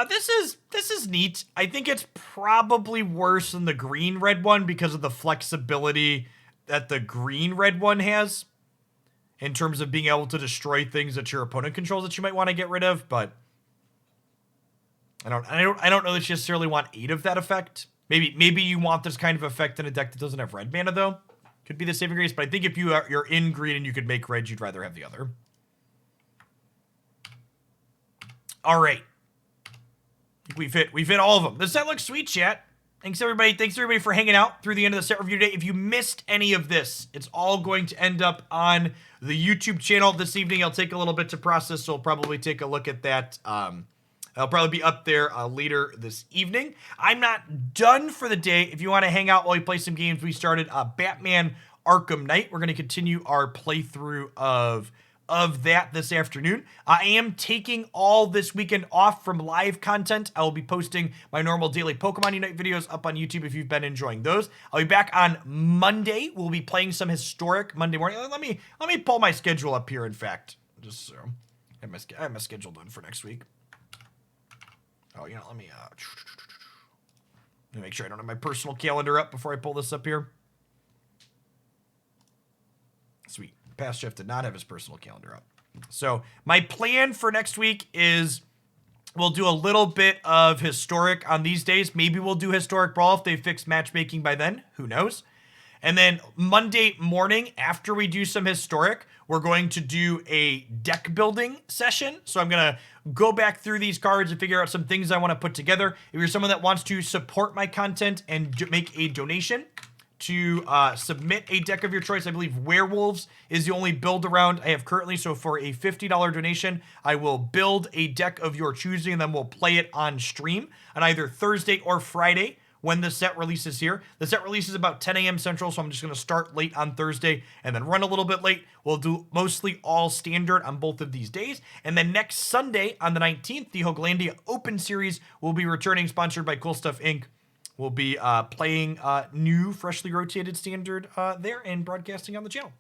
This is neat. I think it's probably worse than the green-red one because of the flexibility that the green-red one has in terms of being able to destroy things that your opponent controls that you might want to get rid of, but I don't know that you necessarily want 8 of that effect. Maybe you want this kind of effect in a deck that doesn't have red mana though. Could be the saving grace, but I think if you're in green and you could make red, you'd rather have the other. All right. We've hit all of them. The set looks sweet, chat. Thanks everybody for hanging out through the end of the set review today. If you missed any of this, it's all going to end up on the YouTube channel this evening. I'll take a little bit to process, so I'll probably take a look at that. I'll probably be up there later this evening. I'm not done for the day. If you want to hang out while we play some games, we started Batman Arkham Knight. We're going to continue our playthrough of of that this afternoon. I am taking all this weekend off from live content. I will be posting my normal daily Pokemon Unite videos up on YouTube if you've been enjoying those. I'll be back on Monday. We'll be playing some historic Monday morning. Let me pull my schedule up here, in fact. Just so I have my schedule done for next week. Oh, let me make sure I don't have my personal calendar up before I pull this up here. Sweet. Past Chef did not have his personal calendar up. So my plan for next week is we'll do a little bit of historic on these days. Maybe we'll do historic Brawl if they fix matchmaking by then. Who knows? And then Monday morning, after we do some historic, we're going to do a deck building session. So I'm going to go back through these cards and figure out some things I want to put together. If you're someone that wants to support my content and make a donation to submit a deck of your choice, I believe Werewolves is the only build around I have currently. So for a $50 donation, I will build a deck of your choosing, and then we'll play it on stream on either Thursday or Friday when the set releases here. The set releases about 10 a.m. Central, so I'm just going to start late on Thursday and then run a little bit late. We'll do mostly all standard on both of these days. And then next Sunday on the 19th, the Hoaglandia Open Series will be returning, sponsored by Cool Stuff Inc. We'll be playing new, freshly rotated standard there and broadcasting on the channel.